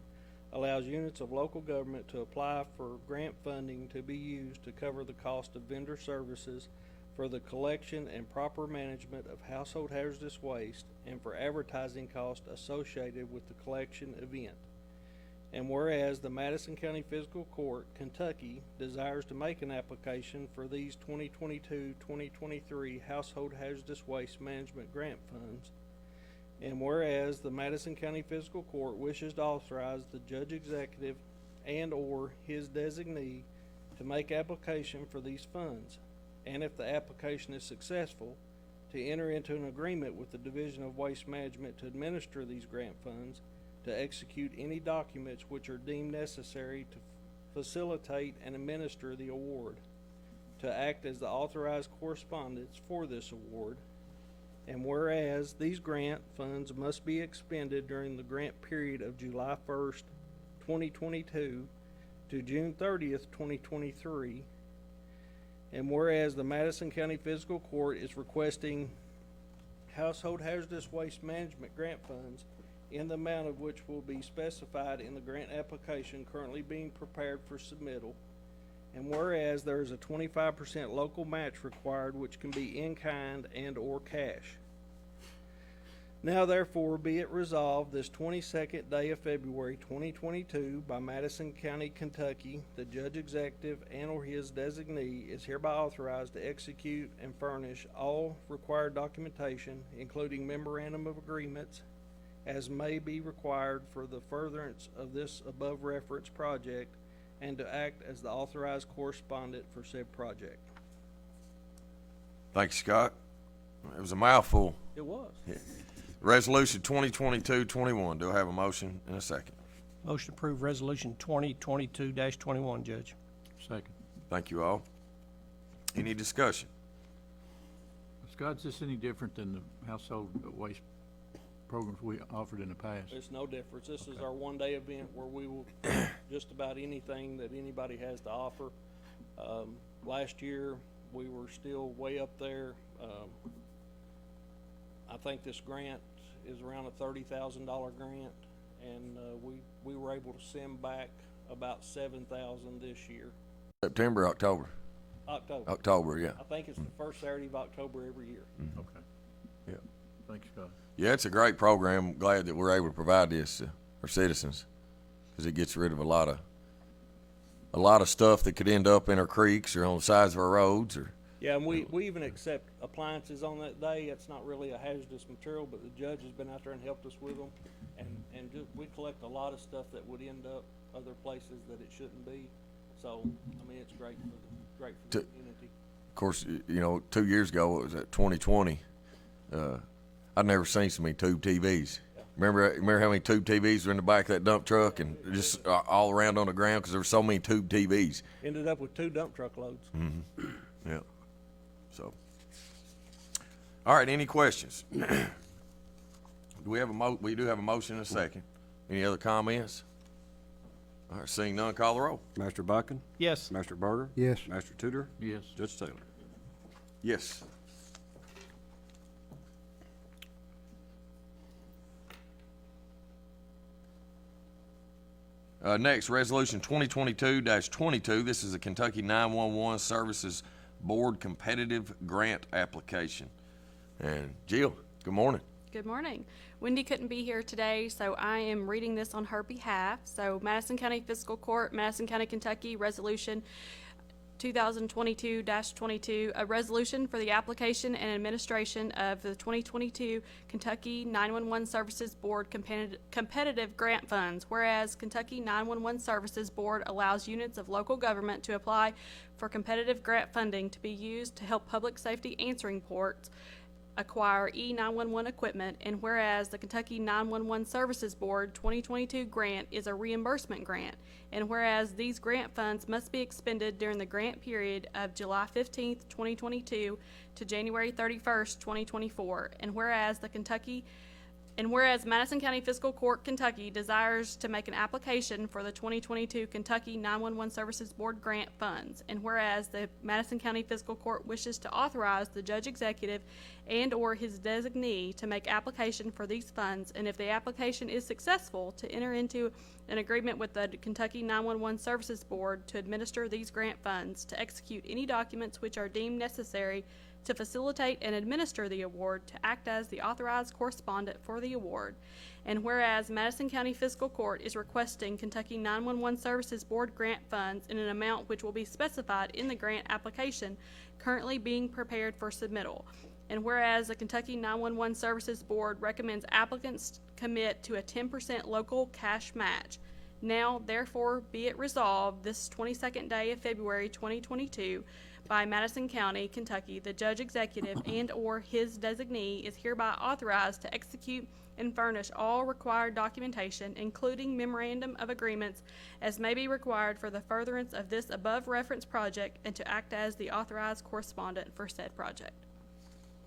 allows units of local government to apply for grant funding to be used to cover the cost of vendor services for the collection and proper management of household hazardous waste and for advertising costs associated with the collection event. And whereas the Madison County Fiscal Court, Kentucky, desires to make an application for these 2022-2023 Household Hazardous Waste Management Grant Funds, and whereas the Madison County Fiscal Court wishes to authorize the judge executive and/or his designee to make application for these funds, and if the application is successful, to enter into an agreement with the Division of Waste Management to administer these grant funds, to execute any documents which are deemed necessary to facilitate and administer the award, to act as the authorized correspondents for this award, and whereas these grant funds must be expended during the grant period of July 1st, 2022 to June 30th, 2023, and whereas the Madison County Fiscal Court is requesting household hazardous waste management grant funds in the amount of which will be specified in the grant application currently being prepared for submittal, and whereas there is a 25% local match required, which can be in kind and or cash. Now therefore be it resolved this 22nd day of February 2022 by Madison County, Kentucky, the judge executive and or his designee is hereby authorized to execute and furnish all required documentation, including memorandum of agreements, as may be required for the furtherance of this above referenced project, and to act as the authorized correspondent for said project. Thank you, Scott. It was a mouthful. It was. Resolution 2022-21. Do I have a motion and a second? Motion to approve Resolution 2022-21, Judge. Second. Thank you all. Any discussion? Scott, is this any different than the household waste programs we offered in the past? It's no difference. This is our one-day event where we will just about anything that anybody has to offer. Last year, we were still way up there. I think this grant is around a $30,000 grant, and we were able to send back about $7,000 this year. September, October? October. October, yeah. I think it's the first Saturday of October every year. Okay. Yeah. Thanks, Scott. Yeah, it's a great program. I'm glad that we're able to provide this to our citizens, because it gets rid of a lot of stuff that could end up in our creeks or on the sides of our roads or Yeah, and we even accept appliances on that day. It's not really a hazardous material, but the judge has been out there and helped us with them. And just, we collect a lot of stuff that would end up other places that it shouldn't be. So, I mean, it's great for the community. Of course, you know, 2 years ago, it was at 2020. I'd never seen so many tube TVs. Remember how many tube TVs were in the back of that dump truck and just all around on the ground because there were so many tube TVs. Ended up with 2 dump truck loads. Yeah. So, all right. Any questions? We do have a motion and a second. Any other comments? All right. Seeing none, call the roll. Master Buchan? Yes. Master Barger? Yes. Master Tudor? Yes. Judge Taylor? Yes. Next, Resolution 2022-22. This is a Kentucky 911 Services Board Competitive Grant Application. And Jill, good morning. Good morning. Wendy couldn't be here today, so I am reading this on her behalf. So Madison County Fiscal Court, Madison County, Kentucky, Resolution 2022-22, a resolution for the application and administration of the 2022 Kentucky 911 Services Board competitive grant funds. Whereas Kentucky 911 Services Board allows units of local government to apply for competitive grant funding to be used to help public safety answering ports acquire E911 equipment, and whereas the Kentucky 911 Services Board 2022 grant is a reimbursement grant, and whereas these grant funds must be expended during the grant period of July 15th, 2022 to January 31st, 2024, and whereas Madison County Fiscal Court, Kentucky desires to make an application for the 2022 Kentucky 911 Services Board grant funds, and whereas the Madison County Fiscal Court wishes to authorize the judge executive and or his designee to make application for these funds, and if the application is successful, to enter into an agreement with the Kentucky 911 Services Board to administer these grant funds, to execute any documents which are deemed necessary to facilitate and administer the award, to act as the authorized correspondent for the award. And whereas Madison County Fiscal Court is requesting Kentucky 911 Services Board grant funds in an amount which will be specified in the grant application currently being prepared for submittal. And whereas the Kentucky 911 Services Board recommends applicants commit to a 10% local cash match. Now, therefore, be it resolved this 22nd day of February 2022 by Madison County, Kentucky, the judge executive and or his designee is hereby authorized to execute and furnish all required documentation, including memorandum of agreements, as may be required for the furtherance of this above referenced project, and to act as the authorized correspondent for said project.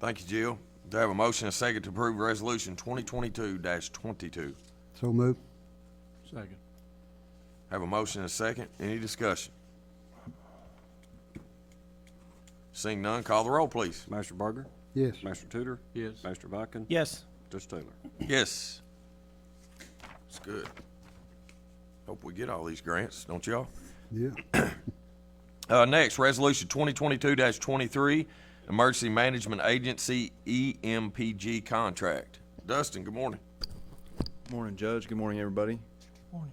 Thank you, Jill. Do I have a motion and a second to approve Resolution 2022-22? So moved. Second. Have a motion and a second. Any discussion? Seeing none, call the roll, please. Master Barger? Yes. Master Tudor? Yes. Master Buchan? Yes. Judge Taylor? Yes. It's good. Hope we get all these grants, don't y'all? Yeah. Next, Resolution 2022-23, Emergency Management Agency EMPG contract. Dustin, good morning. Morning, Judge. Good morning, everybody. Morning.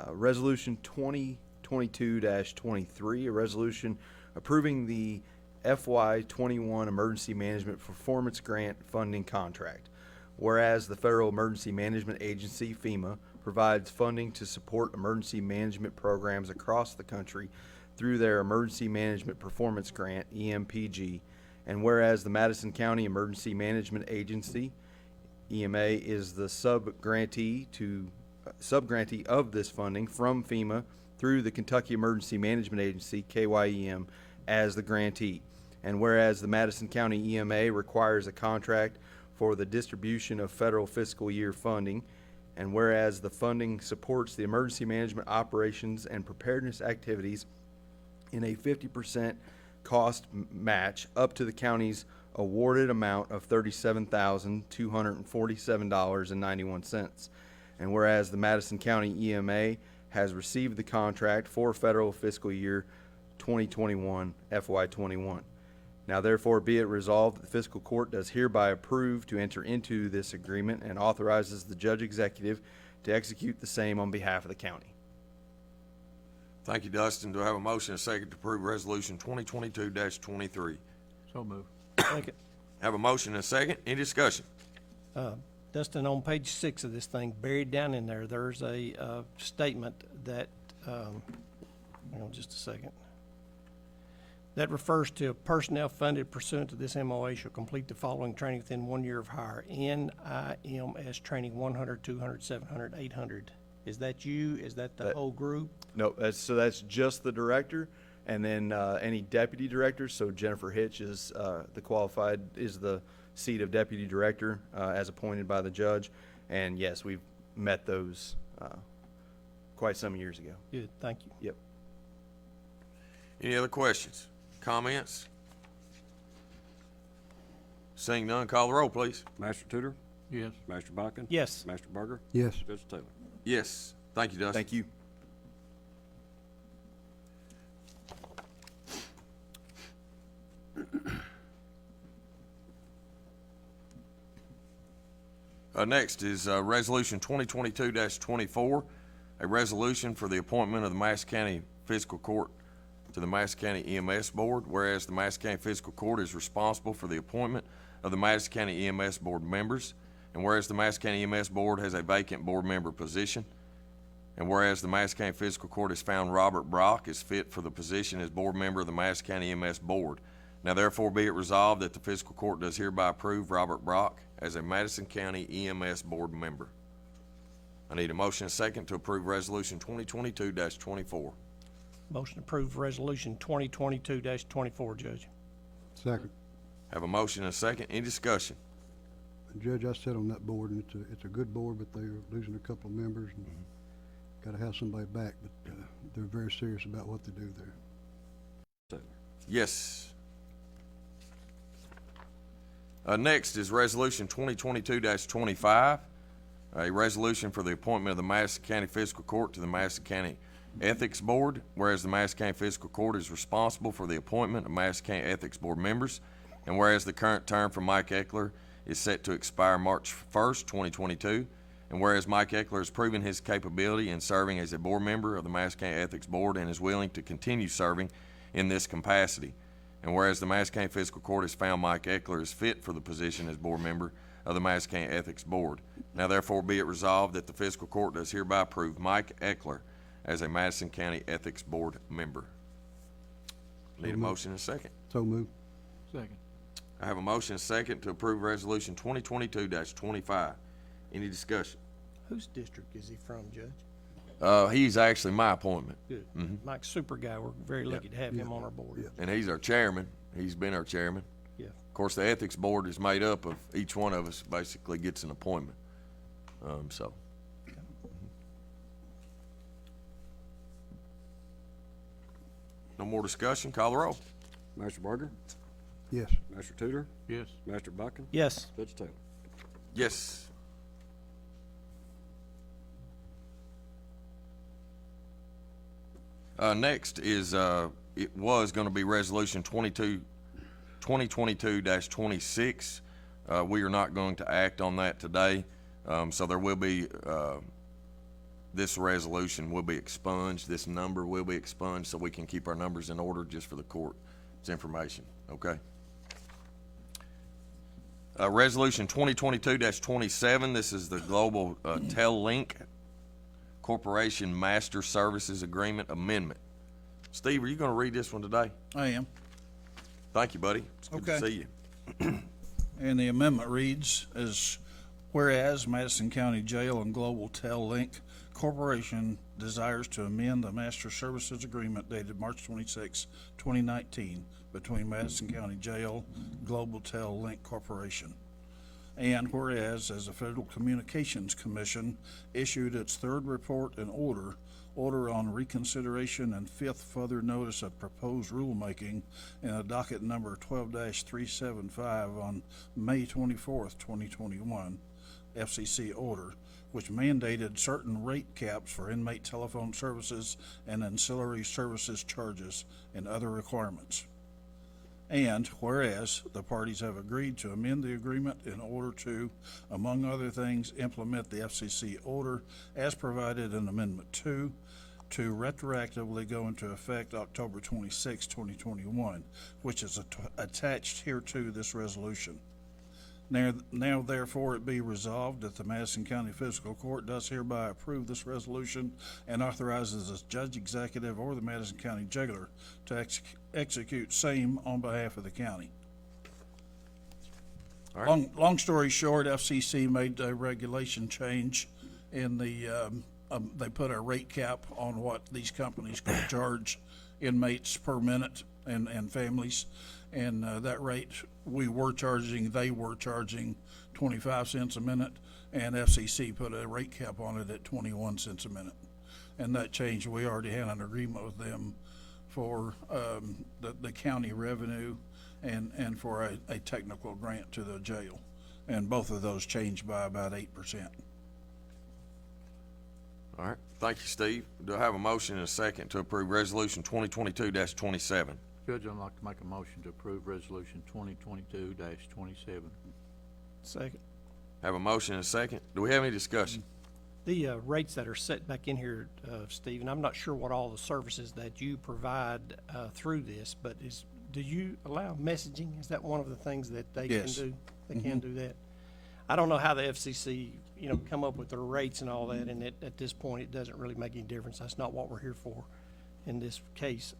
Resolution 2022-23, a resolution approving the FY21 Emergency Management Performance Grant Funding Contract. Whereas the Federal Emergency Management Agency, FEMA, provides funding to support emergency management programs across the country through their Emergency Management Performance Grant, EMPG, and whereas the Madison County Emergency Management Agency, EMA, is the subgrantee of this funding from FEMA through the Kentucky Emergency Management Agency, KYEM, as the grantee. And whereas the Madison County EMA requires a contract for the distribution of federal fiscal year funding, and whereas the funding supports the emergency management operations and preparedness activities in a 50% cost match up to the county's awarded amount of $37,247.91. And whereas the Madison County EMA has received the contract for federal fiscal year 2021 FY21. Now therefore be it resolved that the fiscal court does hereby approve to enter into this agreement and authorizes the judge executive to execute the same on behalf of the county. Thank you, Dustin. Do I have a motion and a second to approve Resolution 2022-23? So move. Second. Have a motion and a second. Any discussion? Dustin, on page 6 of this thing, buried down in there, there's a statement that, hang on just a second, that refers to personnel funded pursuant to this MOA shall complete the following training within 1 year of hire. NIMS training 100, 200, 700, 800. Is that you? Is that the whole group? No, that's just the director, and then any deputy directors. So Jennifer Hitch is the seat of deputy director as appointed by the judge, and yes, we've met those quite some years ago. Good, thank you. Yep. Any other questions, comments? Seeing none, call the roll, please. Master Tudor, Yes. Master Bucking, Yes. Master Berger, Yes. Judge Taylor. Yes. Thank you, Dustin. Thank you. Next is Resolution 2022-24, a resolution for the appointment of the Madison County Fiscal Court to the Madison County EMS Board, whereas the Madison County Fiscal Court is responsible for the appointment of the Madison County EMS Board members, and whereas the Madison County EMS Board has a vacant board member position, and whereas the Madison County Fiscal Court has found Robert Brock is fit for the position as board member of the Madison County EMS Board. Now therefore be it resolved that the Fiscal Court does hereby approve Robert Brock as a Madison County EMS Board member. I need a motion and a second to approve Resolution 2022-24. Motion to approve resolution 2022-24, Judge. Second. Have a motion and a second. Any discussion? Judge, I sit on that board, and it's a good board, but they're losing a couple of members, and gotta have somebody back, but they're very serious about what they do there. Yes. Next is Resolution 2022-25, a resolution for the appointment of the Madison County Fiscal Court to the Madison County Ethics Board, whereas the Madison County Fiscal Court is responsible for the appointment of Madison County Ethics Board members, and whereas the current term for Mike Eckler is set to expire March 1st, 2022, and whereas Mike Eckler has proven his capability in serving as a board member of the Madison County Ethics Board and is willing to continue serving in this capacity, and whereas the Madison County Fiscal Court has found Mike Eckler is fit for the position as board member of the Madison County Ethics Board. Now therefore be it resolved that the Fiscal Court does hereby approve Mike Eckler as a Madison County Ethics Board member. Need a motion and a second. So moved. Second. I have a motion and a second to approve Resolution 2022-25. Any discussion? Whose district is he from, Judge? He's actually my appointment, Good. Mike's super guy. We're very lucky to have him on our board. and he's our chairman. He's been our chairman. Yeah. Of course, the Ethics Board is made up of each one of us basically gets an appointment. So. No more discussion. Call the roll. Master Berger, Yes. Master Tudor, Yes. Master Bucking, Yes. Judge Taylor. Yes. Next is, it was gonna be Resolution 2022-26. We are not going to act on that today. So there will be, this resolution will be expunged, this number will be expunged, so we can keep our numbers in order just for the court's information, okay? Resolution 2022-27, this is the Global Tel-Link Corporation Master Services Agreement Amendment. Steve, are you gonna read this one today? I am. Thank you, buddy. It's good to Okay. see you. And the amendment reads as, whereas Madison County Jail and Global Tel-Link Corporation desires to amend the Master Services Agreement dated March 26, 2019 between Madison County Jail, Global Tel-Link Corporation. And whereas, as the Federal Communications Commission issued its third report and order on reconsideration and fifth further notice of proposed rulemaking in a docket number 12-375 on May 24th, 2021, FCC order, which mandated certain rate caps for inmate telephone services and ancillary services charges and other requirements. And whereas the parties have agreed to amend the agreement in order to, among other things, implement the FCC order as provided in Amendment 2, to retroactively go into effect October 26, 2021, which is attached here to this resolution. Now therefore it be resolved that the Madison County Fiscal Court does hereby approve this resolution and authorizes the judge executive or the Madison County jailer to execute same on behalf of the county. All right. Long story short, FCC made a regulation change in the, they put a rate cap on what these companies could charge inmates per minute and families. And that rate, they were charging 25 cents a minute, and FCC put a rate cap on it at 21 cents a minute. And that changed, we already had an agreement with them for the county revenue and for a technical grant to the jail. And both of those changed by about 8%. All right, thank you, Steve. Do I have a motion and a second to approve Resolution 2022-27? Judge, I'd like to make a motion to approve Resolution 2022-27. Second. Have a motion and a second. Do we have any discussion? The rates that are set back in here, Steve, and I'm not sure what all the services that you provide through this, but do you allow messaging? Is that one of the things that they can Yes. do? They can do that? I don't know how the FCC, come up with their rates and all that, and at this point, it doesn't really make any difference. That's not what we're here for in this case.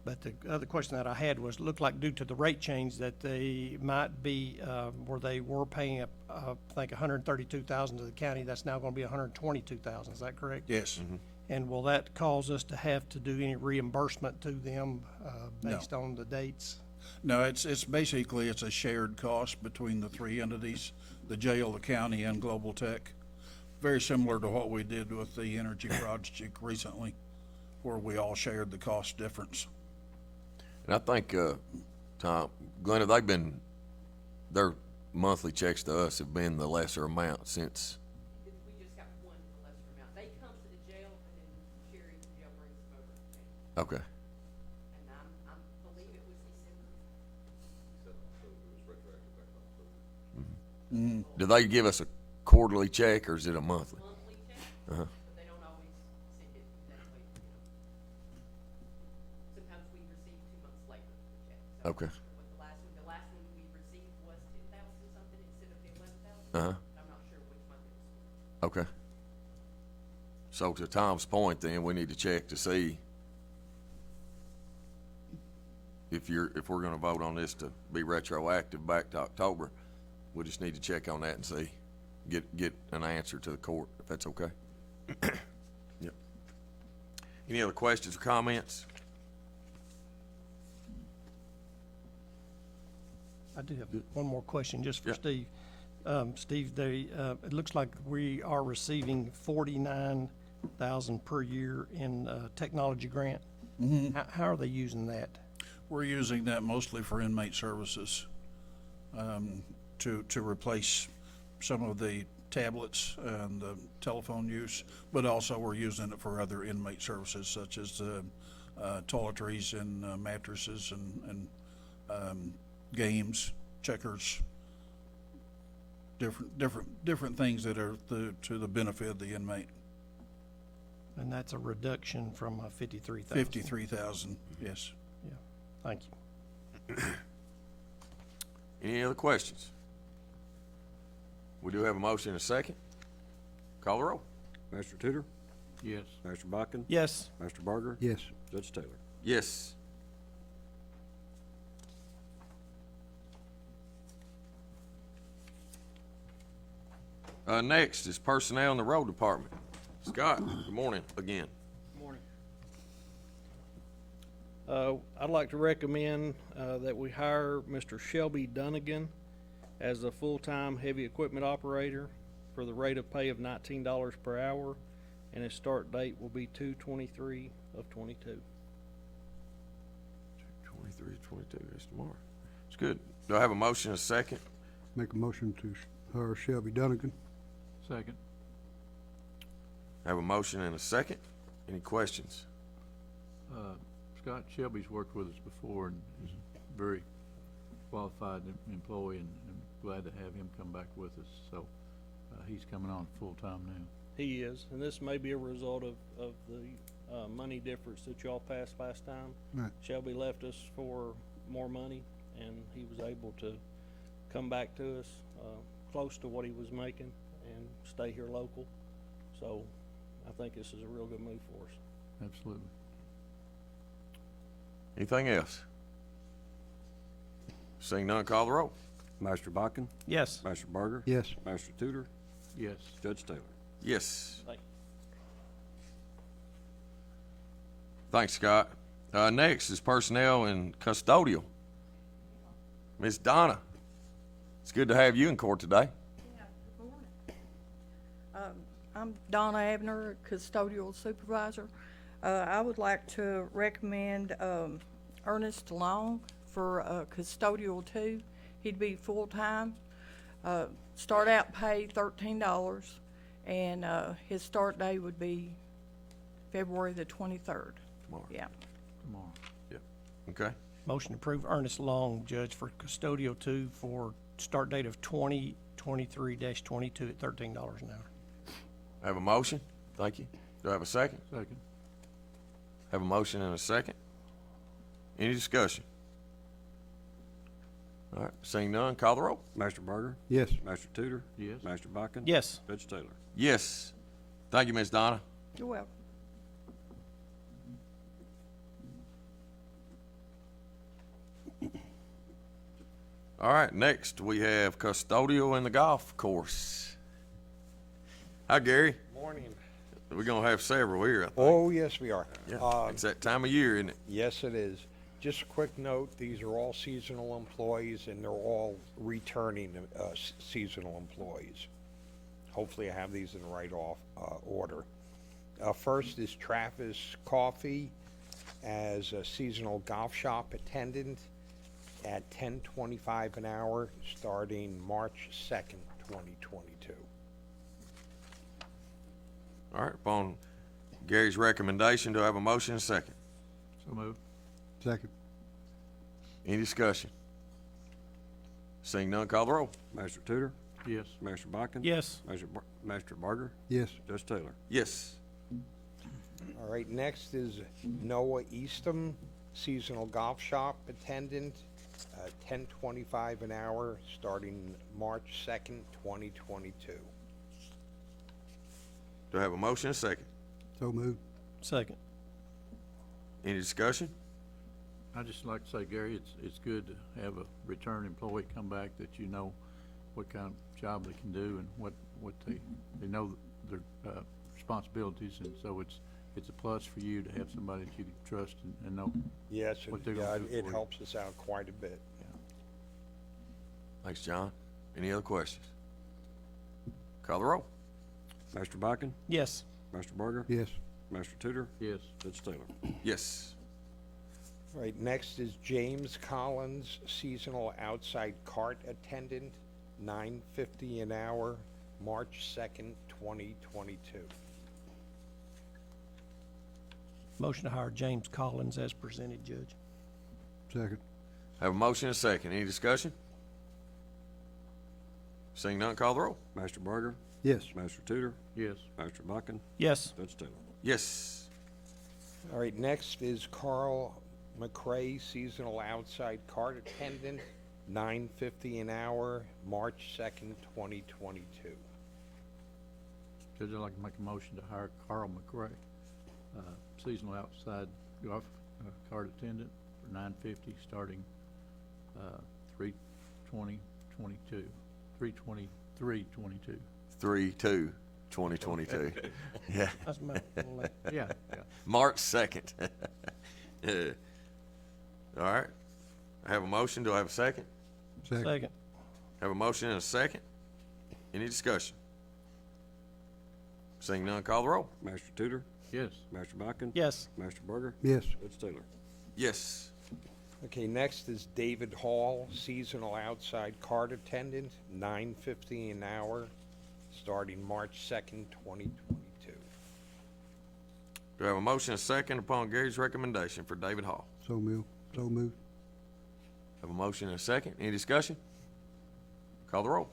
But the other question that I had was, looked like due to the rate change that they might be, where they were paying, I think, $132,000 to the county, that's now going to be $122,000. Is that correct? Yes. And will that cause us to have to do any reimbursement to them based on the dates? No, it's basically, it's a shared cost between the three entities, the jail, the county, and Global Tech. Very similar to what we did with the energy project recently, where we all shared the cost difference. And I think, Tom, Glenn, their monthly checks to us have been the lesser amount since. We just got one lesser amount. They come to the jail and then Sherry, the jail brings them over to the jail. Okay. And I believe it was December. Do they give us a quarterly check or is it a monthly? Monthly check, Uh-huh. but they don't always send it that way. Sometimes we receive 2 months later the check. So Okay. what the last one we received was 10,000 something instead of the 11,000. Uh-huh. I'm not sure which month it was. Okay. So to Tom's point then, we need to check to see if we're gonna vote on this to be retroactive back to October. We just need to check on that and see, get an answer to the court, if that's okay. Yep. Any other questions or comments? I do have one more question just for Yeah. Steve. Steve, it looks like we are receiving $49,000 per year in technology grant. How are they using that? We're using that mostly for inmate services, to replace some of the tablets and the telephone use, but also we're using it for other inmate services such as toiletries and mattresses and games, checkers, different things that are to the benefit of the inmate. And that's a reduction from 53,000. 53,000, yes. Yeah, thank you. Any other questions? We do have a motion and a second. Call the roll. Master Tudor, Yes. Master Bodkin, Yes. Master Barger, Yes. Judge Taylor. Yes. Next is personnel in the road department. Scott, good morning again. Morning. I'd like to recommend that we hire Mr. Shelby Dunnigan as a full-time heavy equipment operator for the rate of pay of $19 per hour, and his start date will be 2/23 of 22. 23, 22, that's tomorrow. It's good. Do I have a motion and a second? Make a motion to hire Shelby Dunnigan. Second. I have a motion and a second. Any questions? Scott Shelby's worked with us before and is a very qualified employee, and glad to have him come back with us. So he's coming on full-time now. He is, and this may be a result of the money difference that y'all passed last time. Right. Shelby left us for more money, and he was able to come back to us close to what he was making and stay here local. So I think this is a real good move for us. Absolutely. Anything else? Seeing none, call the roll. Master Bakken? Yes. Master Barger? Yes. Master Tudor? Yes. Judge Taylor? Yes. Thank you. Thanks, Scott. Next is personnel and custodial. Ms. Donna, it's good to have you in court today. I'm Donna Abner, custodial supervisor. I would like to recommend Ernest Long for custodial 2. He'd be full-time. Start out pay $13, and his start day would be February the 23rd. Tomorrow. Yeah. Tomorrow. Okay. Motion to approve Ernest Long, Judge, for custodial 2 for start date of 2023-22 at $13 an hour. Have a motion? Thank you. Do I have a second? Second. Have a motion and a second. Any discussion? All right, seeing none, call the roll. Master Barger? Yes. Master Tudor? Yes. Master Bakken? Yes. Judge Taylor? Yes. Thank you, Ms. Donna. You're welcome. All right, next we have custodial in the golf course. Hi, Gary. Morning. We're gonna have several here, I think. Oh, yes, we are. Yeah, it's that time of year, isn't it? Yes, it is. Just a quick note, these are all seasonal employees, and they're all returning seasonal employees. Hopefully I have these in the right order. First is Travis Coffey as a seasonal golf shop attendant at $10.25 an hour, starting March 2nd, 2022. All right, upon Gary's recommendation, do I have a motion and a second? So moved. Second. Any discussion? Seeing none, call the roll. Master Tudor? Yes. Master Bakken? Yes. Master Barger? Yes. Judge Taylor? Yes. All right, next is Noah Eastham, seasonal golf shop attendant, $10.25 an hour, starting March 2nd, 2022. Do I have a motion and a second? So moved. Second. Any discussion? I'd just like to say, Gary, it's good to have a return employee come back that you know what kind of job they can do and what they know their responsibilities, and so it's a plus for you to have somebody that you can trust and know. Yes, what they're gonna do it for you. helps us out quite a bit. Thanks, John. Any other questions? Call the roll. Master Bakken? Yes. Master Barger? Yes. Master Tudor? Yes. Judge Taylor? Yes. All right, next is James Collins, seasonal outside cart attendant, $9.50 an hour, March 2nd, 2022. Motion to hire James Collins as presented, Judge. Second. Have a motion and a second. Any discussion? Seeing none, call the roll. Master Barger? Yes. Master Tudor? Yes. Master Bakken? Yes. Judge Taylor? Yes. All right, next is Carl McCray, seasonal outside cart attendant, $9.50 an hour, March 2nd, 2022. Judge, I'd like to make a motion to hire Carl McRae, seasonal outside golf cart attendant for $9.50, starting 3/20/22, 3/23/22. 3/2/2022. Yeah. That's my, Yeah. March 2nd. All right. I have a motion. Do I have a second? second. Have a motion and a second. Any discussion? Seeing none, call the roll. Master Tudor? Yes. Master Bakken? Yes. Master Barger? Yes. Judge Taylor? Yes. Okay, next is David Hall, seasonal outside cart attendant, $9.50 an hour, starting March 2nd, 2022. Do I have a motion and a second upon Gary's recommendation for David Hall? So moved. So moved. Have a motion and a second. Any discussion? Call the roll.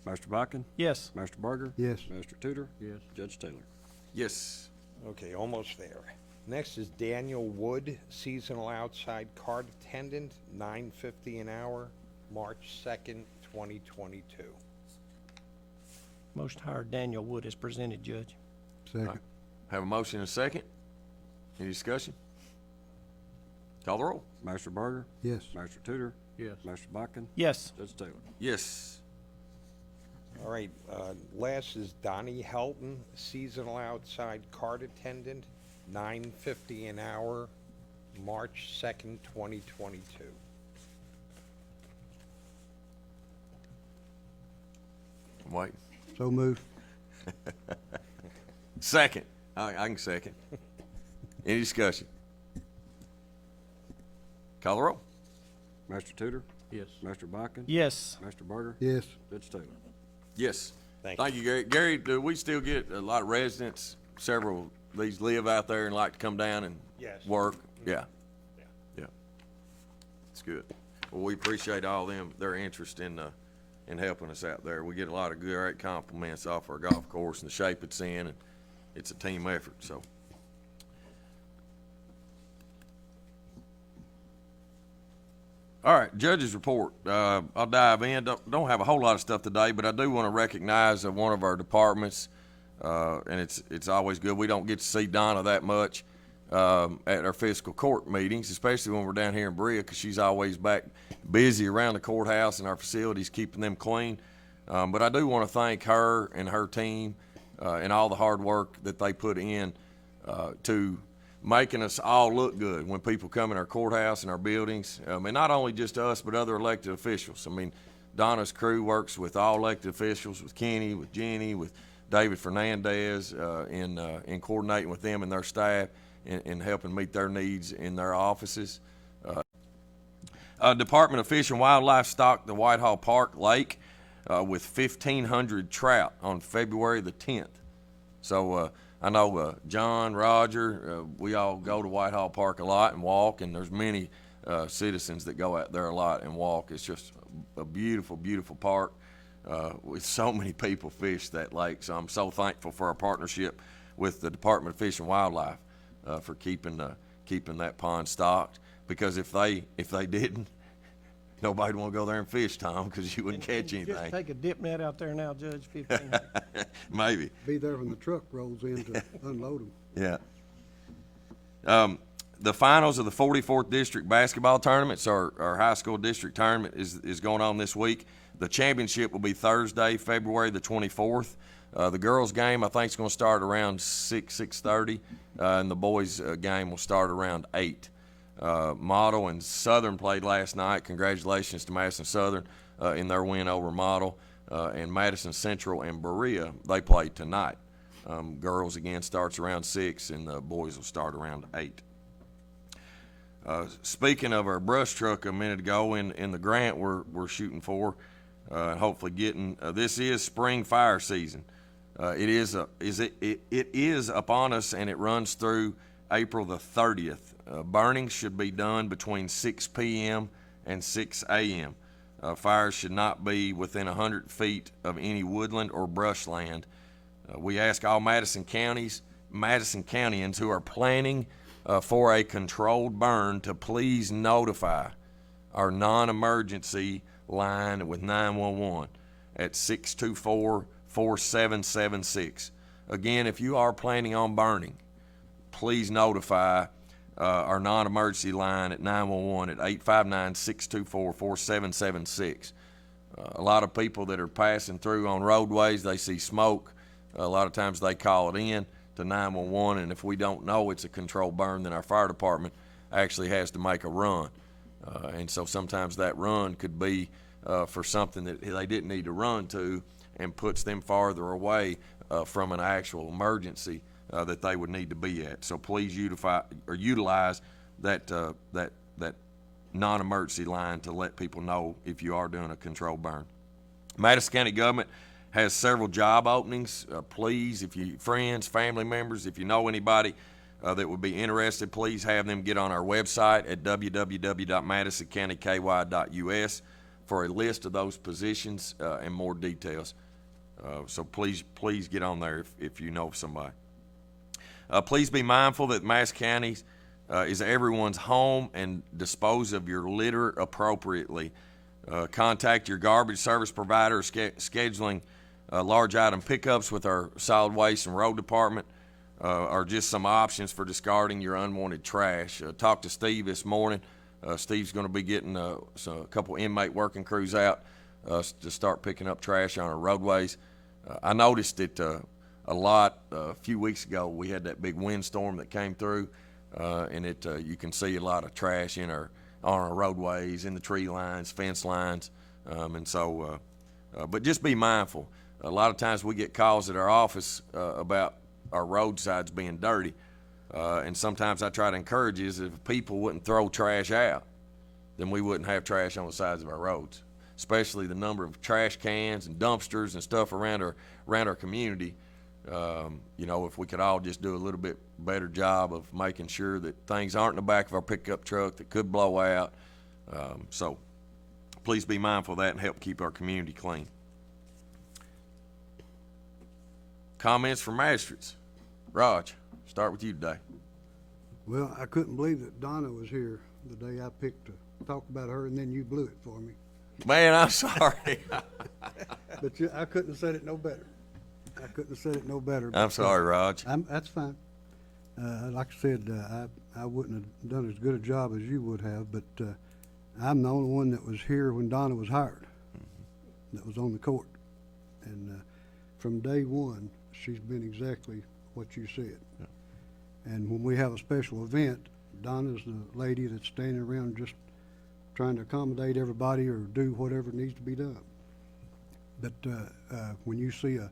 Master Buchan? Yes. Master Barger? Yes. Master Tudor? Yes. Judge Taylor? Yes. Okay, almost there. Next is Daniel Wood, seasonal outside card attendant, $9.50 an hour, March 2nd, 2022. Motion to hire Daniel Wood as presented, Judge. Second. Have a motion and a second. Any discussion? Call the roll. Master Barger? Yes. Master Tudor? Yes. Master Buchan? Yes. Judge Taylor? Yes. All right, last is Donnie Helton, seasonal outside card attendant, $9.50 an hour, March 2nd, 2022. I'm waiting. So moved. Second. I can second. Any discussion? Call the roll. Master Tudor? Yes. Master Buchan? Yes. Master Barger? Yes. Judge Taylor? Yes. Thank Thank you, Gary. Gary, do we still get a lot of residents? Several of these live out there and like to come down and Yes. work? Yeah. Yeah. Yeah. It's good. Well, we appreciate all their interest in helping us out there. We get a lot of great compliments off our golf course and the shape it's in, and it's a team effort, so. All right, judge's report. I'll dive in. Don't have a whole lot of stuff today, but I do want to recognize one of our departments, and it's always good. We don't get to see Donna that much at our fiscal court meetings, especially when we're down here in Berea, because she's always back busy around the courthouse and our facilities, keeping them clean. But I do want to thank her and her team and all the hard work that they put in to making us all look good when people come in our courthouse and our buildings. And not only just us, but other elected officials. I mean, Donna's crew works with all elected officials, with Kenny, with Jenny, with David Fernandez, in coordinating with them and their staff and helping meet their needs in their offices. Department of Fish and Wildlife stocked the Whitehall Park Lake with 1,500 trout on February the 10th. So I know John, Roger, we all go to Whitehall Park a lot and walk, and there's many citizens that go out there a lot and walk. It's just a beautiful, beautiful park with so many people fish that lake. So I'm so thankful for our partnership with the Department of Fish and Wildlife for keeping that pond stocked. Because if they didn't, nobody'd want to go there and fish, Tom, because you wouldn't catch anything. Just take a dip net out there now, Judge, 15. Maybe. Be there when the truck rolls in to unload them. Yeah. The finals of the 44th District Basketball Tournaments, our high school district tournament, is going on this week. The championship will be Thursday, February the 24th. The girls' game, I think, is going to start around 6:30, and the boys' game will start around 8. Model and Southern played last night. Congratulations to Madison Southern in their win over Model. And Madison Central and Berea, they play tonight. Girls again starts around 6, and the boys will start around 8. Speaking of our brush truck a minute ago, in the grant we're shooting for, hopefully getting, this is spring fire season. It is upon us, and it runs through April the 30th. Burnings should be done between 6 p.m. and 6 a.m. Fires should not be within 100 feet of any woodland or brushland. We ask all Madison Countyans who are planning for a controlled burn to please notify our non-emergency line with 911 at 624-4776. Again, if you are planning on burning, please notify our non-emergency line at 911 at 859-624-4776. A lot of people that are passing through on roadways, they see smoke. A lot of times they call it in to 911, and if we don't know it's a controlled burn, then our fire department actually has to make a run. And so sometimes that run could be for something that they didn't need to run to, and puts them farther away from an actual emergency that they would need to be at. So please utilize that non-emergency line to let people know if you are doing a controlled burn. Madison County government has several job openings. Please, if you friends, family members, if you know anybody that would be interested, please have them get on our website at www.madisoncountyky.us. for a list of those positions and more details. So please get on there if you know somebody. Please be mindful that Madison County is everyone's home, and dispose of your litter appropriately. Contact your garbage service provider, scheduling large item pickups with our solid waste and road department are just some options for discarding your unwanted trash. Talked to Steve this morning. Steve's going to be getting a couple inmate working crews out to start picking up trash on our roadways. I noticed that a few weeks ago we had that big windstorm that came through, and you can see a lot of trash on our roadways, in the tree lines, fence lines, but just be mindful. A lot of times we get calls at our office about our roadsides being dirty, and sometimes I try to encourage is if people wouldn't throw trash out, then we wouldn't have trash on the sides of our roads. Especially the number of trash cans and dumpsters and stuff around our community. If we could all just do a little bit better job of making sure that things aren't in the back of our pickup truck that could blow out. So please be mindful of that and help keep our community clean. Comments from magistrates. Raj, start with you today. Well, I couldn't believe that Donna was here the day I picked to talk about her, and then you blew it for me. Man, I'm sorry. But I couldn't have said it no better. I'm sorry, Raj. That's fine. Like I said, I wouldn't have done as good a job as you would have, but I'm the only one that was here when Donna was hired, that was on the court. And from day one, she's been exactly what you said. Yeah. And when we have a special event, Donna's the lady that's standing around just trying to accommodate everybody or do whatever needs to be done. But when you see a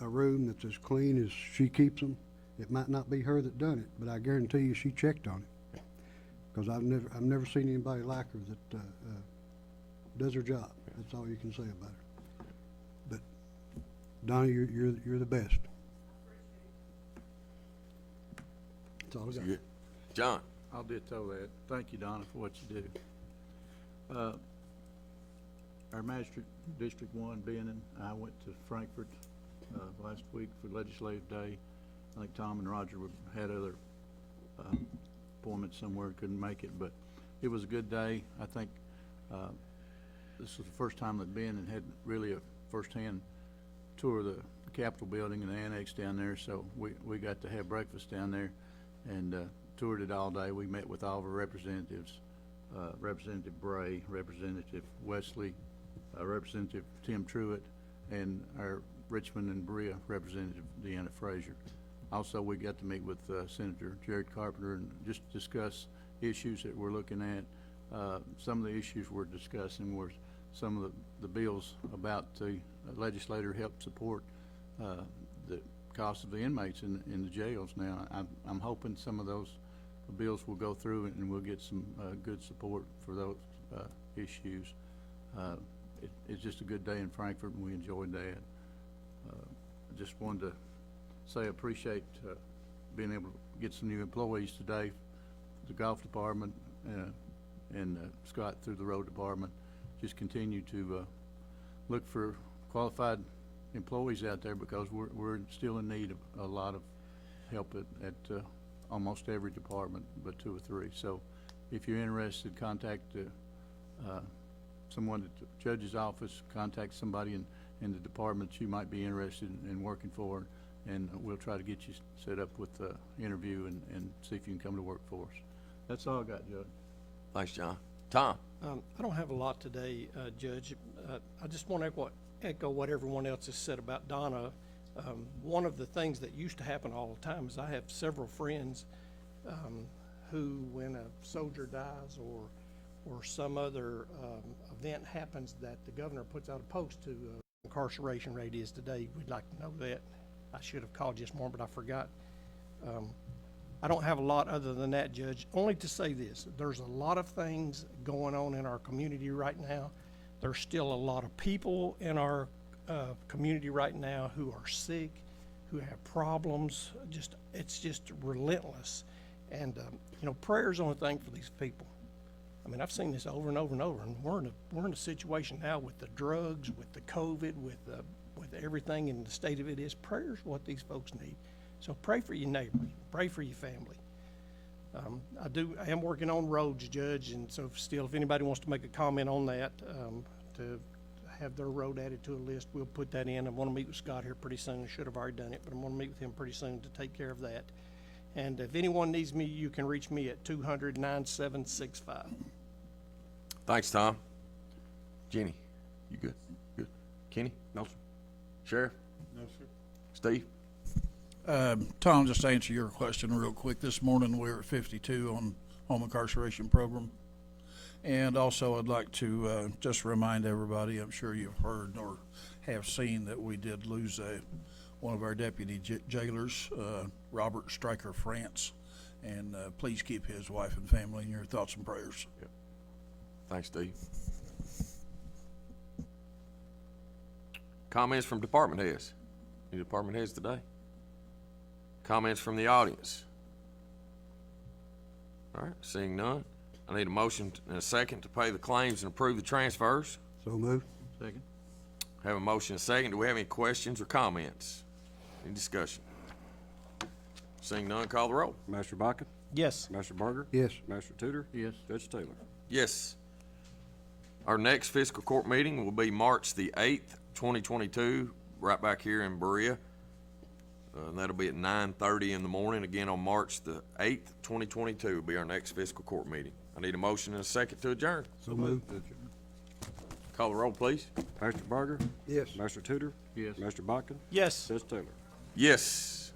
room that's as clean as she keeps them, it might not be her that done it, but I guarantee you she checked on it. Because I've never seen anybody like her that does her job. That's all you can say about her. But Donna, you're the best. That's all I got. Good. John. I'll ditto that. Thank you, Donna, for what you do. Our magistrate, District 1, Ben and I went to Frankfurt last week for Legislative Day. I think Tom and Roger had other appointments somewhere, couldn't make it, but it was a good day. I think this was the first time that Ben had really a first-hand tour of the Capitol building and the annex down there, so we got to have breakfast down there and toured it all day. We met with all of our representatives, Representative Bray, Representative Wesley, Representative Tim Truitt, and our Richmond and Berea Representative Deanna Frazier. Also, we got to meet with Senator Jared Carpenter and just discuss issues that we're looking at. Some of the issues we're discussing were some of the bills about the legislator help support the cost of the inmates in the jails. Now, I'm hoping some of those bills will go through and we'll get some good support for those issues. It's just a good day in Frankfurt, and we enjoyed that. I just wanted to say I appreciate being able to get some new employees today, the golf department and Scott through the road department. Just continue to look for qualified employees out there, because we're still in need of a lot of help at almost every department but 2 or 3. So if you're interested, contact someone at the judge's office, contact somebody in the department you might be interested in working for, and we'll try to get you set up with the interview and see if you can come to work for us. That's all I got, Judge. Thanks, John. Tom. I don't have a lot today, Judge. I just want to echo what everyone else has said about Donna. One of the things that used to happen all the time is I have several friends who, when a soldier dies or some other event happens, that the governor puts out a post to incarceration rate is today. We'd like to know that. I should have called just more, but I forgot. I don't have a lot other than that, Judge, only to say this. There's a lot of things going on in our community right now. There's still a lot of people in our community right now who are sick, who have problems. It's just relentless. And, prayer's the only thing for these people. I mean, I've seen this over and over and over, and we're in a situation now with the drugs, with the COVID, with everything, and the state of it is prayer's what these folks need. So pray for your neighbors, pray for your family. I am working on roads, Judge, and so if anybody wants to make a comment on that, to have their road added to a list, we'll put that in. I want to meet with Scott here pretty soon. I should have already done it, but I'm going to meet with him pretty soon to take care of that. And if anyone needs me, you can reach me at 200-9765. Thanks, Tom. Jenny, you good? Good. Kenny? No, sir. Sheriff? No, sir. Steve? Tom, just to answer your question real quick, this morning we were at 52 on home incarceration program. And also I'd like to just remind everybody, I'm sure you've heard or have seen that we did lose one of our deputy jailers, Robert Stryker France. And please keep his wife and family in your thoughts and prayers. Yep. Thanks, Steve. Comments from department heads? Any department heads today? Comments from the audience? All right, seeing none, I need a motion and a second to pay the claims and approve the transfers. So moved. Second. Have a motion and a second. Do we have any questions or comments? Any discussion? Seeing none, call the roll. Master Bakken? Yes. Master Barger? Yes. Master Tudor? Yes. Judge Taylor? Yes. Our next fiscal court meeting will be March the 8th, 2022, right back here in Berea. And that'll be at 9:30 in the morning. Again, on March the 8th, 2022 will be our next fiscal court meeting. I need a motion and a second to adjourn. So moved. Call the roll, please. Master Barger? Yes. Master Tudor? Yes. Master Bakken? Yes. Judge Taylor? Yes.